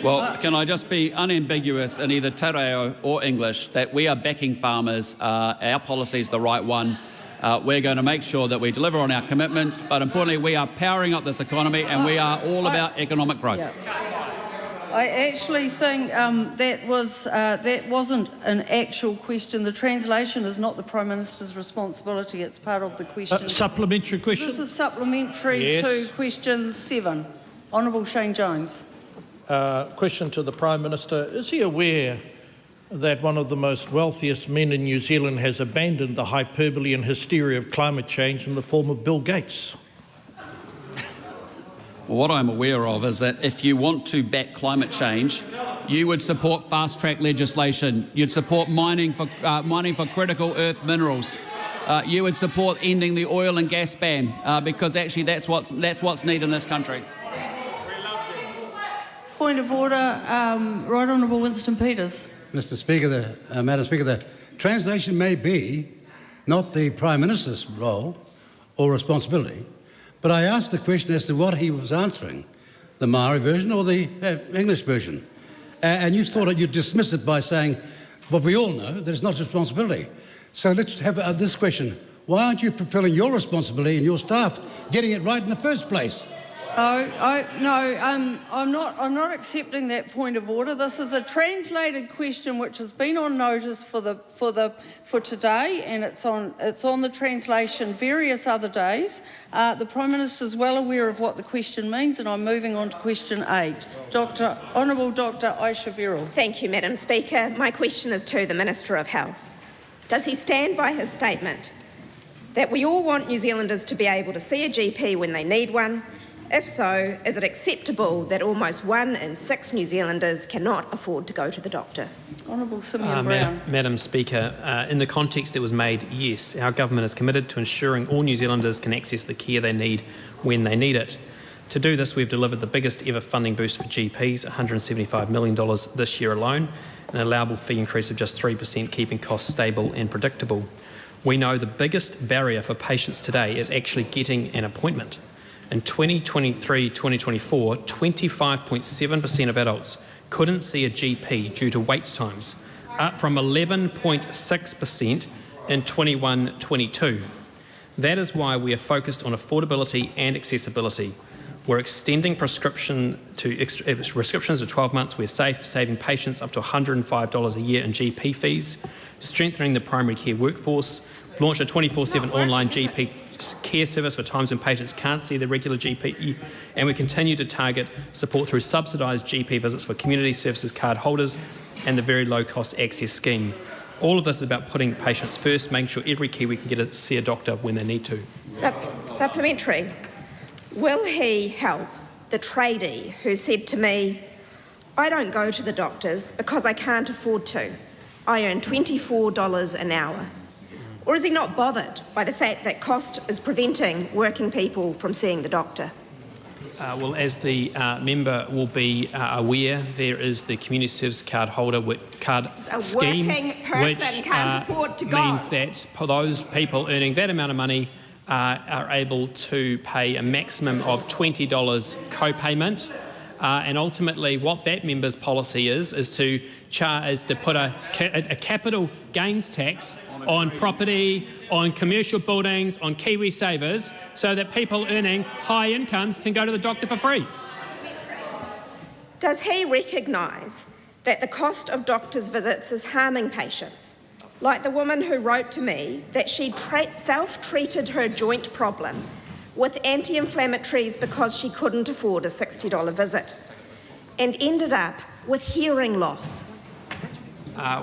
Speaker 3: Well, can I just be unambiguous in either te reo or English that we are backing farmers, our policy is the right one. We're going to make sure that we deliver on our commitments, but importantly, we are powering up this economy and we are all about economic growth.
Speaker 2: Yeah. I actually think that wasn't an actual question. The translation is not the Prime Minister's responsibility. It's part of the question.
Speaker 4: Supplementary question.
Speaker 2: This is supplementary to question 7. Honourable Shane Jones.
Speaker 4: Question to the Prime Minister. Is he aware that one of the most wealthiest men in New Zealand has abandoned the hyperbole and hysteria of climate change in the form of Bill Gates?
Speaker 3: Well, what I'm aware of is that if you want to back climate change, you would support fast-track legislation. You'd support mining for critical earth minerals. You would support ending the oil and gas ban because actually that's what's needed in this country.
Speaker 2: Point of order, Right Honourable Winston Peters.
Speaker 8: Mr. Speaker, Madam Speaker, the translation may be not the Prime Minister's role or responsibility, but I asked the question as to what he was answering, the Maori version or the English version. And you thought you'd dismiss it by saying, but we all know that it's not his responsibility. So let's have this question. Why aren't you fulfilling your responsibility and your staff getting it right in the first place?
Speaker 2: I'm not accepting that point of order. This is a translated question which has been on notice for today, and it's on the translation various other days. The Prime Minister is well aware of what the question means, and I'm moving on to question 8. Honourable Dr. Aisha Verrall.
Speaker 17: Thank you, Madam Speaker. My question is to the Minister of Health. Does he stand by his statement that we all want New Zealanders to be able to see a GP when they need one? If so, is it acceptable that almost 1 in 6 New Zealanders cannot afford to go to the doctor?
Speaker 2: Honourable Simeon Brown.
Speaker 16: Madam Speaker, in the context it was made, yes, our government is committed to ensuring all New Zealanders can access the care they need when they need it. To do this, we've delivered the biggest ever funding boost for GPs, $175 million this year alone, an allowable fee increase of just 3%, keeping costs stable and predictable. We know the biggest barrier for patients today is actually getting an appointment. In 2023-2024, 25.7% of adults couldn't see a GP due to wait times, up from 11.6% in 21-22. That is why we are focused on affordability and accessibility. We're extending prescriptions to 12 months. We're saving patients up to $105 a year in GP fees, strengthening the primary care workforce, launched a 24/7 online GP care service for times when patients can't see their regular GP, and we continue to target support through subsidised GP visits for community services card holders and the very low-cost access scheme. All of this is about putting patients first, making sure every Kiwi can get to see a doctor when they need to.
Speaker 17: Supplementary. Will he help the tradie who said to me, I don't go to the doctors because I can't afford to. I earn $24 an hour. Or is he not bothered by the fact that cost is preventing working people from seeing the doctor?
Speaker 16: Well, as the member will be aware, there is the community service card holder card scheme, which means that those people earning that amount of money are able to pay a maximum of $20 co-payment. And ultimately, what that member's policy is to put a capital gains tax on property, on commercial buildings, on Kiwi savers, so that people earning high incomes can go to the doctor for free.
Speaker 17: Does he recognise that the cost of doctors' visits is harming patients? Like the woman who wrote to me that she self-treated her joint problem with anti-inflammatories because she couldn't afford a $60 visit and ended up with hearing loss.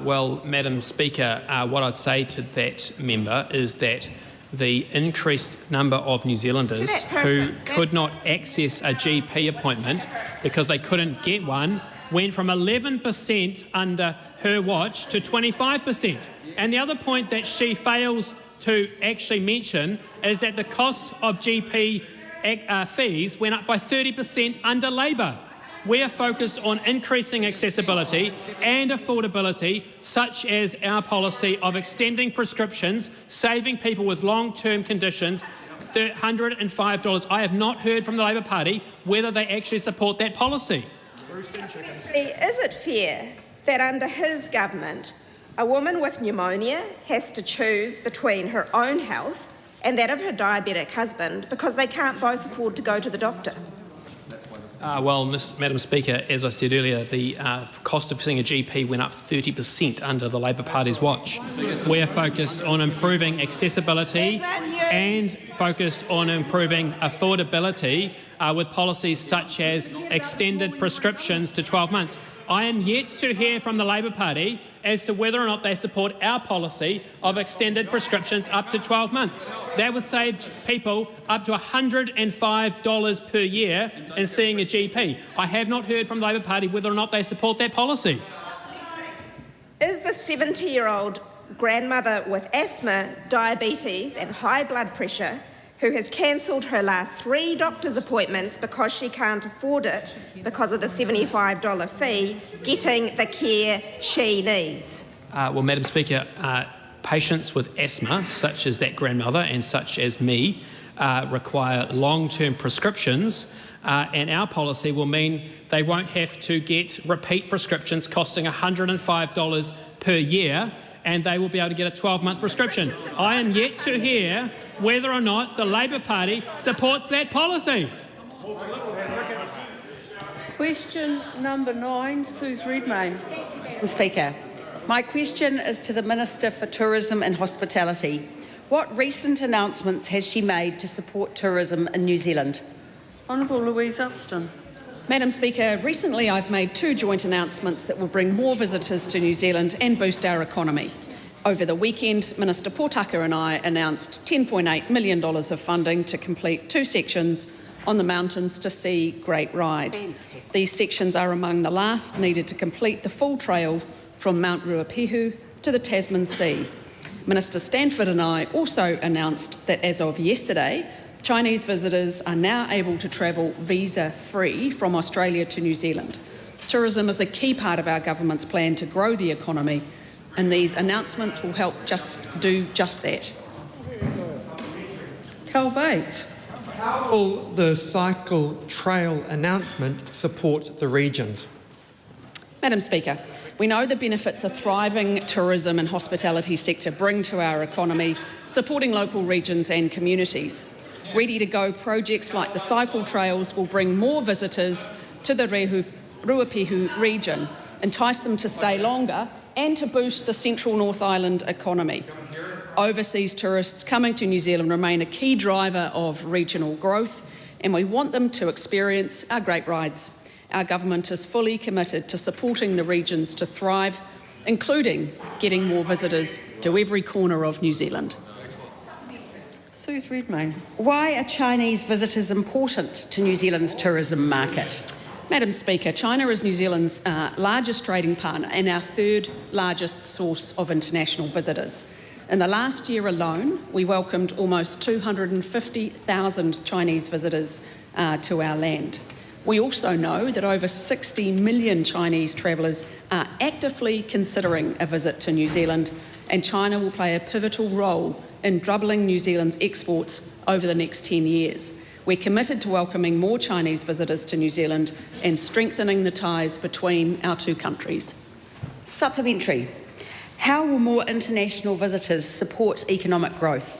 Speaker 16: Well, Madam Speaker, what I'd say to that member is that the increased number of New Zealanders who could not access a GP appointment because they couldn't get one went from 11% under her watch to 25%. And the other point that she fails to actually mention is that the cost of GP fees went up by 30% under Labor. We are focused on increasing accessibility and affordability, such as our policy of extending prescriptions, saving people with long-term conditions, $105. I have not heard from the Labor Party whether they actually support that policy.
Speaker 17: Is it fair that under his government, a woman with pneumonia has to choose between her own health and that of her diabetic husband because they can't both afford to go to the doctor?
Speaker 16: Madam Speaker, as I said earlier, the cost of seeing a GP went up 30% under the Labor Party's watch. We are focused on improving accessibility and focused on improving affordability with policies such as extended prescriptions to 12 months. I am yet to hear from the Labor Party as to whether or not they support our policy of extended prescriptions up to 12 months. That would save people up to $105 per year in seeing a GP. I have not heard from the Labor Party whether or not they support that policy.
Speaker 17: Is the 70-year-old grandmother with asthma, diabetes and high blood pressure who has cancelled her last 3 doctor's appointments because she can't afford it because of the $75 fee, getting the care she needs?
Speaker 16: Well, Madam Speaker, patients with asthma, such as that grandmother and such as me, require long-term prescriptions, and our policy will mean they won't have to get repeat prescriptions costing $105 per year, and they will be able to get a 12-month prescription. I am yet to hear whether or not the Labor Party supports that policy.
Speaker 2: Question number 9, Suze Redmayne.
Speaker 18: Madam Speaker, my question is to the Minister for Tourism and Hospitality. What recent announcements has she made to support tourism in New Zealand?
Speaker 2: Honourable Louise Upston.
Speaker 11: Madam Speaker, recently I've made 2 joint announcements that will bring more visitors to New Zealand and boost our economy. Over the weekend, Minister Potaka and I announced $10.8 million of funding to complete 2 sections on the Mountains to Sea Great Ride. These sections are among the last needed to complete the full trail from Mount Ruapehu to the Tasman Sea. Minister Stanford and I also announced that as of yesterday, Chinese visitors are now able to travel visa-free from Australia to New Zealand. Tourism is a key part of our government's plan to grow the economy, and these announcements will help do just that.
Speaker 2: Carl Bates.
Speaker 19: How will the cycle trail announcement support the regions?
Speaker 11: Madam Speaker, we know the benefits a thriving tourism and hospitality sector bring to our economy, supporting local regions and communities. Ready-to-go projects like the cycle trails will bring more visitors to the Ruapehu region, entice them to stay longer and to boost the central North Island economy. Overseas tourists coming to New Zealand remain a key driver of regional growth, and we want them to experience our great rides. Our government is fully committed to supporting the regions to thrive, including getting more visitors to every corner of New Zealand.
Speaker 2: Suze Redmayne.
Speaker 18: Why are Chinese visitors important to New Zealand's tourism market?
Speaker 11: Madam Speaker, China is New Zealand's largest trading partner and our 3rd largest source of international visitors. In the last year alone, we welcomed almost 250,000 Chinese visitors to our land. We also know that over 60 million Chinese travellers are actively considering a visit to New Zealand, and China will play a pivotal role in doubling New Zealand's exports over the next 10 years. We're committed to welcoming more Chinese visitors to New Zealand and strengthening the ties between our 2 countries.
Speaker 18: Supplementary. How will more international visitors support economic growth?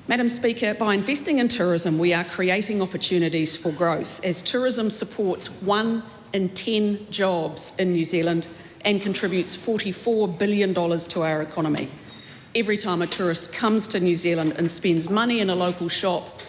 Speaker 11: Madam Speaker, by investing in tourism, we are creating opportunities for growth as tourism supports 1 in 10 jobs in New Zealand and contributes $44 billion to our economy. Every time a tourist comes to New Zealand and spends money in a local shop,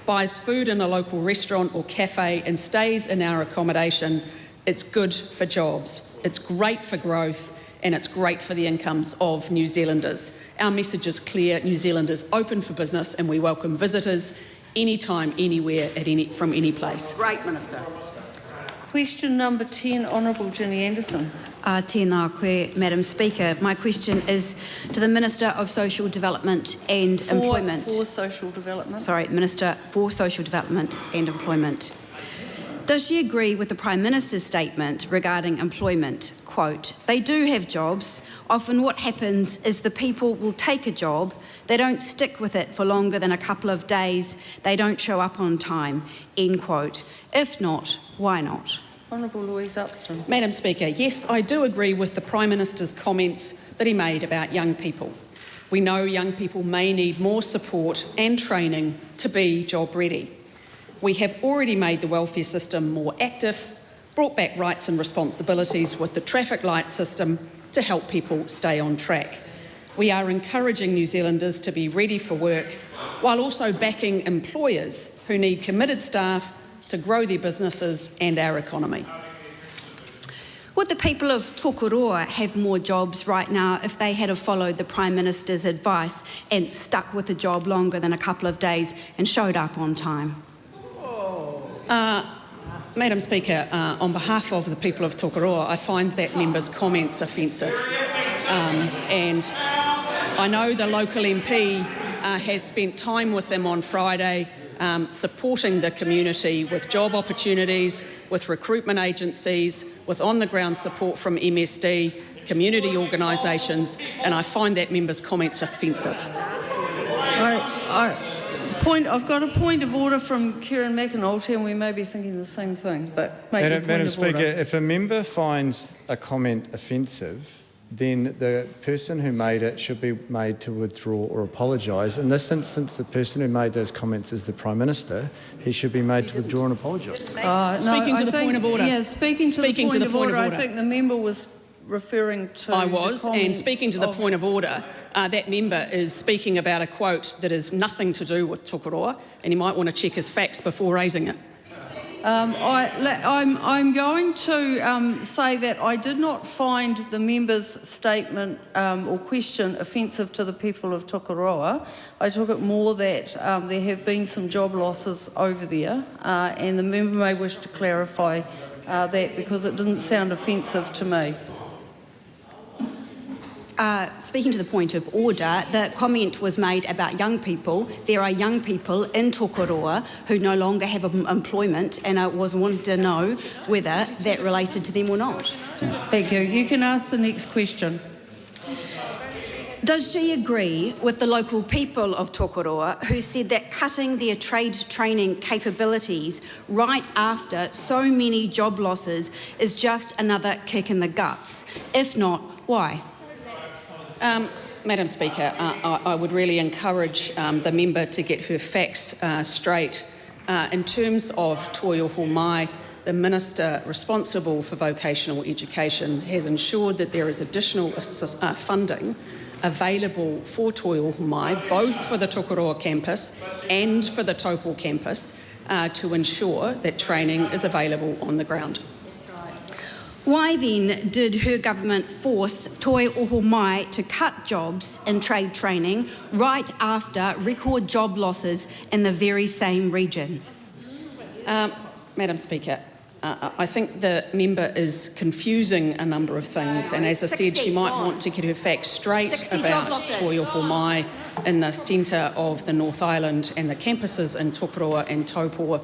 Speaker 11: buys food in a local restaurant or cafe and stays in our accommodation, it's good for jobs, it's great for growth, and it's great for the incomes of New Zealanders. Our message is clear: New Zealand is open for business and we welcome visitors anytime, anywhere, from any place.
Speaker 18: Great, Minister.
Speaker 2: Question number 10, Honourable Ginny Anderson.
Speaker 20: Tēnā koe, Madam Speaker. My question is to the Minister of Social Development and Employment.
Speaker 2: For Social Development.
Speaker 20: Sorry, Minister for Social Development and Employment. Does she agree with the Prime Minister's statement regarding employment? Quote, they do have jobs. Often what happens is the people will take a job, they don't stick with it for longer than a couple of days, they don't show up on time, end quote. If not, why not?
Speaker 2: Honourable Louise Upston.
Speaker 11: Madam Speaker, yes, I do agree with the Prime Minister's comments that he made about young people. We know young people may need more support and training to be job ready.
Speaker 21: We have already made the welfare system more active, brought back rights and responsibilities with the traffic light system to help people stay on track. We are encouraging New Zealanders to be ready for work while also backing employers who need committed staff to grow their businesses and our economy.
Speaker 20: Would the people of Tokoroa have more jobs right now if they had followed the Prime Minister's advice and stuck with a job longer than a couple of days and showed up on time?
Speaker 21: Madam Speaker, on behalf of the people of Tokoroa, I find that member's comments offensive. And I know the local MP has spent time with them on Friday, supporting the community with job opportunities, with recruitment agencies, with on-the-ground support from MSD, community organisations, and I find that member's comments offensive.
Speaker 2: I've got a point of order from Kieran McAnulty, and we may be thinking the same thing, but maybe
Speaker 9: Madam Speaker, if a member finds a comment offensive, then the person who made it should be made to withdraw or apologise. In this instance, the person who made those comments is the Prime Minister. He should be made to withdraw and apologise.
Speaker 21: Speaking to the point of order.
Speaker 2: Yeah, speaking to the point of order, I think the member was referring to
Speaker 21: I was, and speaking to the point of order, that member is speaking about a quote that has nothing to do with Tokoroa, and he might want to check his facts before raising it.
Speaker 2: I'm going to say that I did not find the member's statement or question offensive to the people of Tokoroa. I took it more that there have been some job losses over there, and the member may wish to clarify that because it didn't sound offensive to me.
Speaker 20: Speaking to the point of order, the comment was made about young people. There are young people in Tokoroa who no longer have employment, and I was wanting to know whether that related to them or not.
Speaker 2: Thank you. You can ask the next question.
Speaker 20: Does she agree with the local people of Tokoroa who said that cutting their trade training capabilities right after so many job losses is just another kick in the guts? If not, why?
Speaker 21: Madam Speaker, I would really encourage the member to get her facts straight. In terms of Toioho Mai, the Minister responsible for vocational education has ensured that there is additional funding available for Toioho Mai, both for the Tokoroa campus and for the Taupō campus, to ensure that training is available on the ground.
Speaker 20: Why then did her government force Toioho Mai to cut jobs in trade training right after record job losses in the very same region?
Speaker 21: Madam Speaker, I think the member is confusing a number of things, and as I said, she might want to get her facts straight about Toioho Mai in the centre of the North Island and the campuses in Tokoroa and Taupō.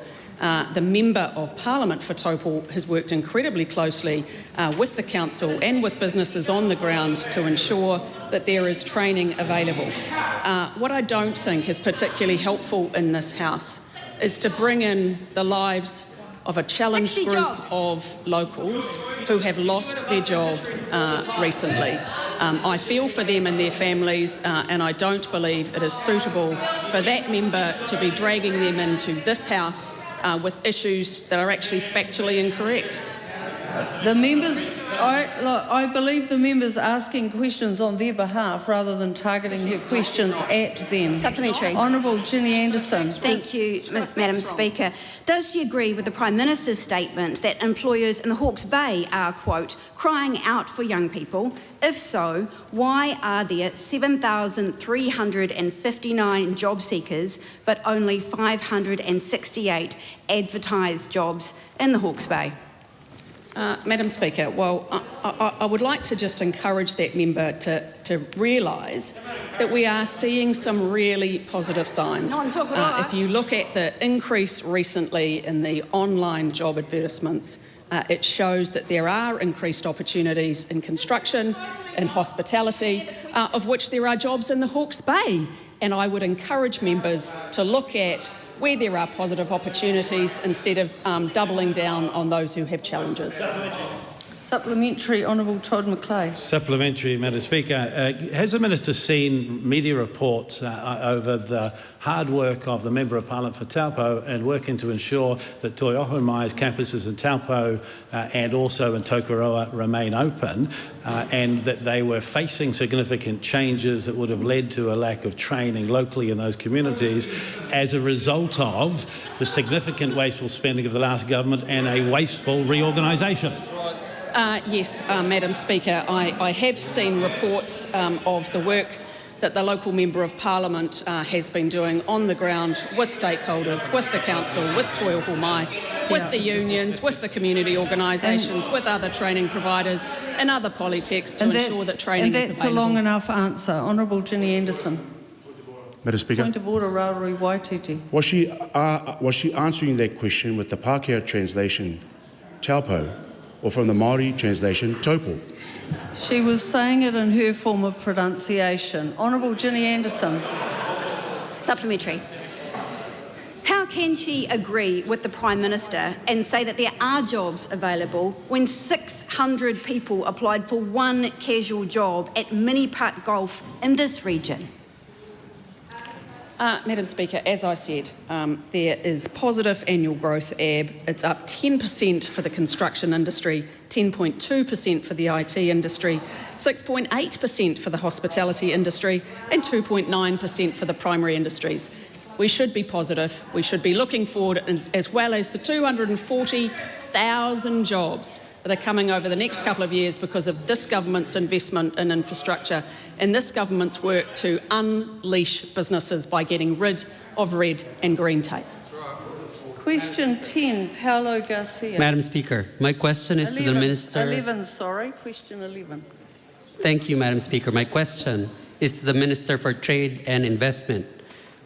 Speaker 21: The Member of Parliament for Taupō has worked incredibly closely with the Council and with businesses on the ground to ensure that there is training available. What I don't think is particularly helpful in this House is to bring in the lives of a challenged group of locals who have lost their jobs recently. I feel for them and their families, and I don't believe it is suitable for that member to be dragging them into this House with issues that are actually factually incorrect.
Speaker 2: The members, I believe the members asking questions on their behalf rather than targeting her questions at them.
Speaker 20: Supplementary.
Speaker 2: Honourable Ginny Anderson.
Speaker 20: Thank you, Madam Speaker. Does she agree with the Prime Minister's statement that employers in the Hawke's Bay are, quote, crying out for young people? If so, why are there 7,359 job seekers but only 568 advertised jobs in the Hawke's Bay?
Speaker 21: Madam Speaker, well, I would like to just encourage that member to realise that we are seeing some really positive signs. If you look at the increase recently in the online job advertisements, it shows that there are increased opportunities in construction, in hospitality, of which there are jobs in the Hawke's Bay. And I would encourage members to look at where there are positive opportunities instead of doubling down on those who have challenges.
Speaker 2: Supplementary, Honourable Todd McClay.
Speaker 1: Supplementary, Madam Speaker. Has the Minister seen media reports over the hard work of the Member of Parliament for Taupo and working to ensure that Toi Ohomai's campuses in Taupo and also in Tokoroa remain open, and that they were facing significant changes that would have led to a lack of training locally in those communities as a result of the significant wasteful spending of the last government and a wasteful reorganisation?
Speaker 21: Yes, Madam Speaker, I have seen reports of the work that the local Member of Parliament has been doing on the ground with stakeholders, with the council, with Toi Ohomai, with the unions, with the community organisations, with other training providers and other polytechs to ensure that training is available.
Speaker 2: And that's a long enough answer. Honourable Ginny Anderson.
Speaker 22: Madam Speaker.
Speaker 2: Point of order, Raruri Waititi.
Speaker 22: Was she answering that question with the Pākehā translation, Taupo, or from the Māori translation, Taupo?
Speaker 2: She was saying it in her form of pronunciation. Honourable Ginny Anderson.
Speaker 20: Supplementary. How can she agree with the Prime Minister and say that there are jobs available when 600 people applied for one casual job at Mini Park Golf in this region?
Speaker 21: Madam Speaker, as I said, there is positive annual growth, AB. It's up 10% for the construction industry, 10.2% for the IT industry, 6.8% for the hospitality industry, and 2.9% for the primary industries. We should be positive. We should be looking forward, as well as the 240,000 jobs that are coming over the next couple of years because of this government's investment in infrastructure and this government's work to unleash businesses by getting rid of red and green tape.
Speaker 2: Question 10, Paolo Garcia.
Speaker 23: Madam Speaker, my question is to the Minister...
Speaker 2: 11, sorry. Question 11.
Speaker 23: Thank you, Madam Speaker. My question is to the Minister for Trade and Investment.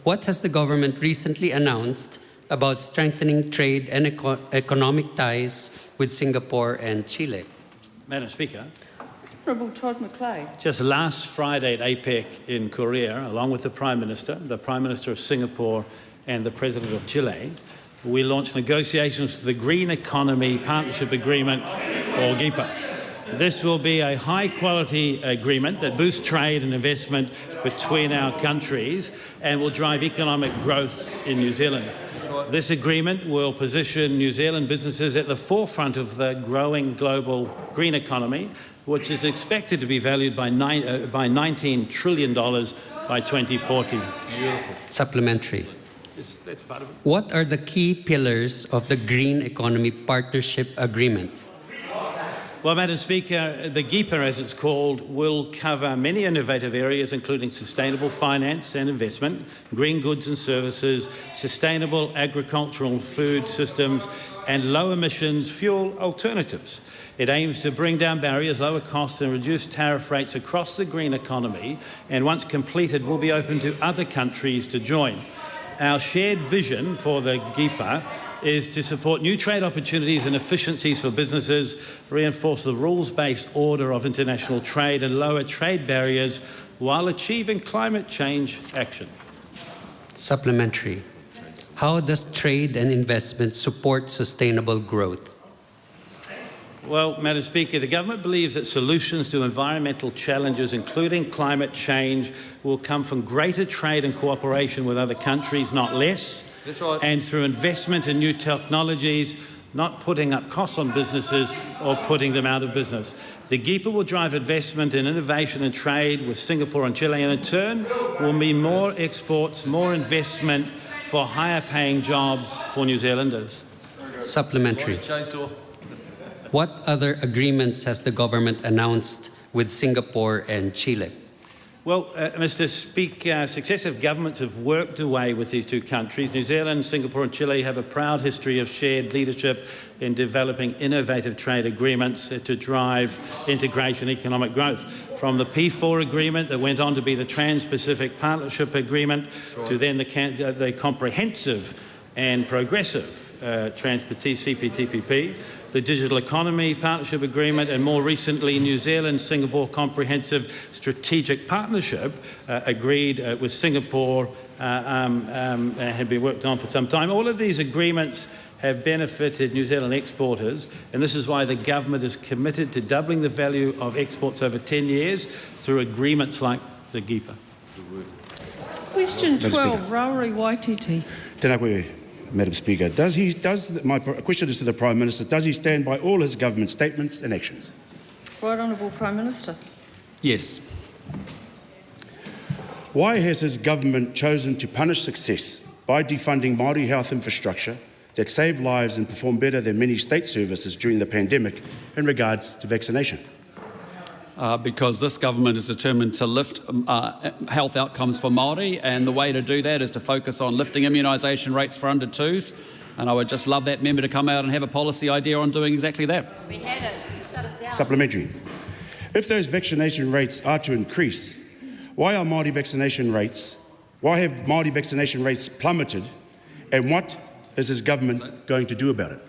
Speaker 23: What has the government recently announced about strengthening trade and economic ties with Singapore and Chile?
Speaker 1: Madam Speaker.
Speaker 2: Honourable Todd McClay.
Speaker 1: Just last Friday at APEC in Korea, along with the Prime Minister of Singapore and the President of Chile, we launched negotiations for the Green Economy Partnership Agreement, or GEPA. This will be a high-quality agreement that boosts trade and investment between our countries and will drive economic growth in New Zealand. This agreement will position New Zealand businesses at the forefront of the growing global green economy, which is expected to be valued by $19 trillion by 2040. Beautiful.
Speaker 23: Supplementary. What are the key pillars of the Green Economy Partnership Agreement?
Speaker 1: Well, Madam Speaker, the GEPA, as it's called, will cover many innovative areas, including sustainable finance and investment, green goods and services, sustainable agricultural and food systems, and low-emissions fuel alternatives. It aims to bring down barriers, lower costs and reduce tariff rates across the green economy, and once completed will be open to other countries to join. Our shared vision for the GEPA is to support new trade opportunities and efficiencies for businesses, reinforce the rules-based order of international trade and lower trade barriers while achieving climate change action.
Speaker 23: Supplementary. How does trade and investment support sustainable growth?
Speaker 1: Well, Madam Speaker, the government believes that solutions to environmental challenges, including climate change, will come from greater trade and cooperation with other countries, not less. That's right. And through investment in new technologies, not putting up costs on businesses or putting them out of business. The GEPA will drive investment in innovation and trade with Singapore and Chile, and in turn will mean more exports, more investment for higher paying jobs for New Zealanders.
Speaker 23: Supplementary. What other agreements has the government announced with Singapore and Chile?
Speaker 1: Well, Mr. Speaker, successive governments have worked away with these two countries. New Zealand, Singapore and Chile have a proud history of shared leadership in developing innovative trade agreements to drive integration and economic growth. From the P4 agreement that went on to be the Trans-Pacific Partnership Agreement to then the comprehensive and progressive CPTPP, the Digital Economy Partnership Agreement, and more recently New Zealand-Singapore Comprehensive Strategic Partnership agreed with Singapore had been worked on for some time. All of these agreements have benefited New Zealand exporters, and this is why the government is committed to doubling the value of exports over 10 years through agreements like the GIPA.
Speaker 2: Question 12, Rauri Waititi.
Speaker 22: Tēnā koe, Madam Speaker. My question is to the Prime Minister. Does he stand by all his government statements and actions?
Speaker 2: Right Honourable Prime Minister.
Speaker 3: Yes.
Speaker 22: Why has his government chosen to punish success by defunding Māori health infrastructure that saved lives and performed better than many state services during the pandemic in regards to vaccination?
Speaker 3: Because this government is determined to lift health outcomes for Māori, and the way to do that is to focus on lifting immunisation rates for under twos, and I would just love that member to come out and have a policy idea on doing exactly that.
Speaker 2: We had it. Shut it down.
Speaker 22: Supplementary. If those vaccination rates are to increase, why have Māori vaccination rates plummeted, and what is his government going to do about it?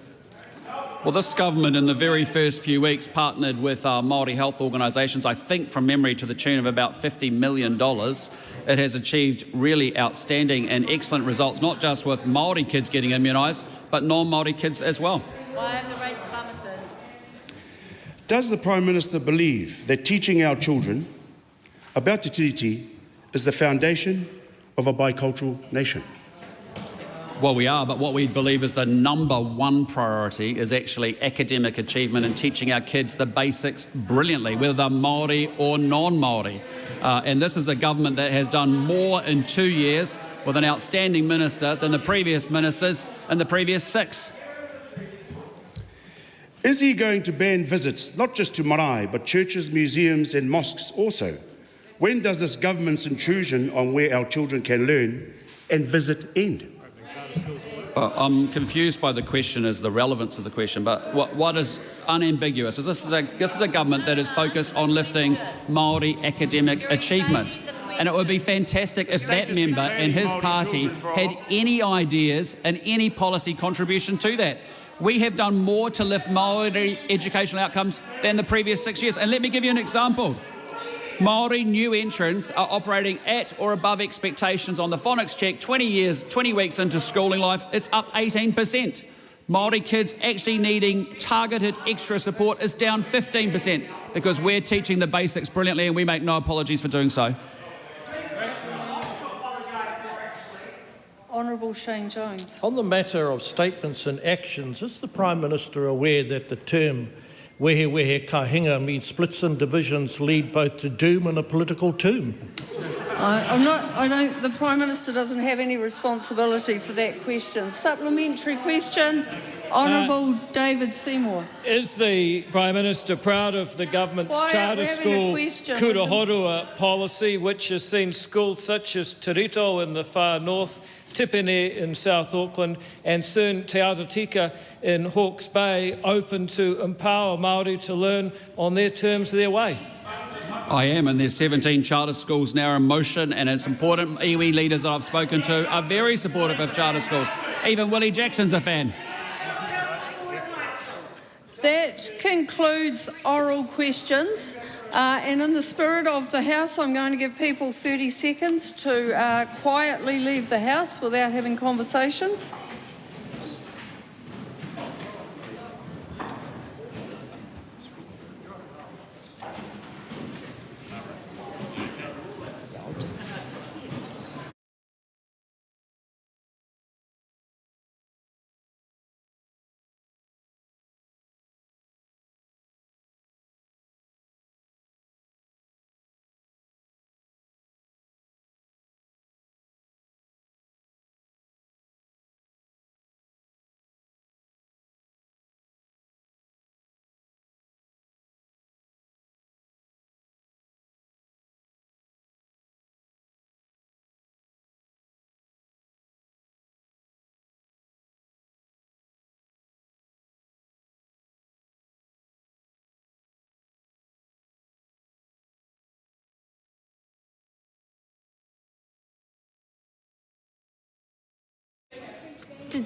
Speaker 3: Well, this government in the very first few weeks partnered with Māori health organisations, I think from memory to the tune of about $50 million. It has achieved really outstanding and excellent results, not just with Māori kids getting immunised, but non-Māori kids as well.
Speaker 2: Why have the rates plummeted?
Speaker 22: Does the Prime Minister believe that teaching our children about Te Tiriti is the foundation of a bicultural nation?
Speaker 3: Well, we are, but what we believe is the #1 priority is actually academic achievement and teaching our kids the basics brilliantly, whether they're Māori or non-Māori. And this is a government that has done more in 2 years with an outstanding minister than the previous ministers in the previous 6.
Speaker 22: Is he going to ban visits, not just to marae, but churches, museums and mosques also? When does this government's intrusion on where our children can learn and visit end?
Speaker 3: I'm confused by the question as the relevance of the question, but what is unambiguous is this is a government that is focused on lifting Māori academic achievement. And it would be fantastic if that member and his party had any ideas and any policy contribution to that. We have done more to lift Māori educational outcomes than the previous 6 years. And let me give you an example. Māori new entrants are operating at or above expectations on the phonics check 20 weeks into schooling life. It's up 18%. Māori kids actually needing targeted extra support is down 15% because we're teaching the basics brilliantly and we make no apologies for doing so.
Speaker 2: Honourable Shane Jones.
Speaker 4: On the matter of statements and actions, is the Prime Minister aware that the term wehe wehe kahinga means splits and divisions lead both to doom and a political tomb?
Speaker 2: The Prime Minister doesn't have any responsibility for that question. Supplementary question, Honourable David Seymour.
Speaker 10: Is the Prime Minister proud of the government's charter school Kurahorua policy, which has seen schools such as Tirito in the far north, Tipene in South Auckland and soon Te Arotika in Hawke's Bay open to empower Māori to learn on their terms their way?
Speaker 3: I am, and there's 17 charter schools now in motion, and it's important. iwi leaders that I've spoken to are very supportive of charter schools. Even Willie Jackson's a fan.
Speaker 2: That concludes oral questions. And in the spirit of the House, I'm going to give people 30 seconds to quietly leave the House without having conversations.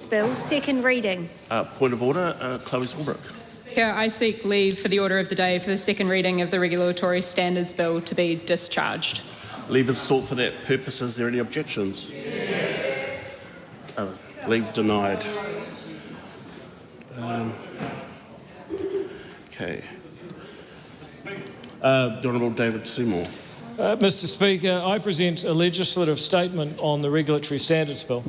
Speaker 6: Bill, second reading.
Speaker 7: Point of order, Chloe Swarbrick.
Speaker 5: Here, I seek leave for the order of the day for the second reading of the Regulatory Standards Bill to be discharged.
Speaker 7: Leave is sought for that purpose. Is there any objections? Yes. Leave denied. Okay. The Honourable David Seymour.
Speaker 10: Mr Speaker, I present a legislative statement on the Regulatory Standards Bill.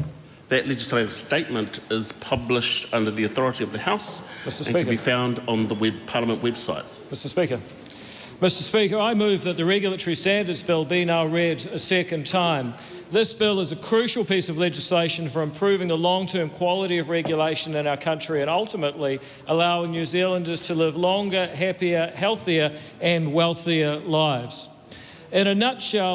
Speaker 7: That legislative statement is published under the authority of the House and can be found on the Parliament website.
Speaker 10: Mr Speaker, I move that the Regulatory Standards Bill be now read a second time. This bill is a crucial piece of legislation for improving the long-term quality of regulation in our country and ultimately allowing New Zealanders to live longer, happier, healthier and wealthier lives. In a nutshell,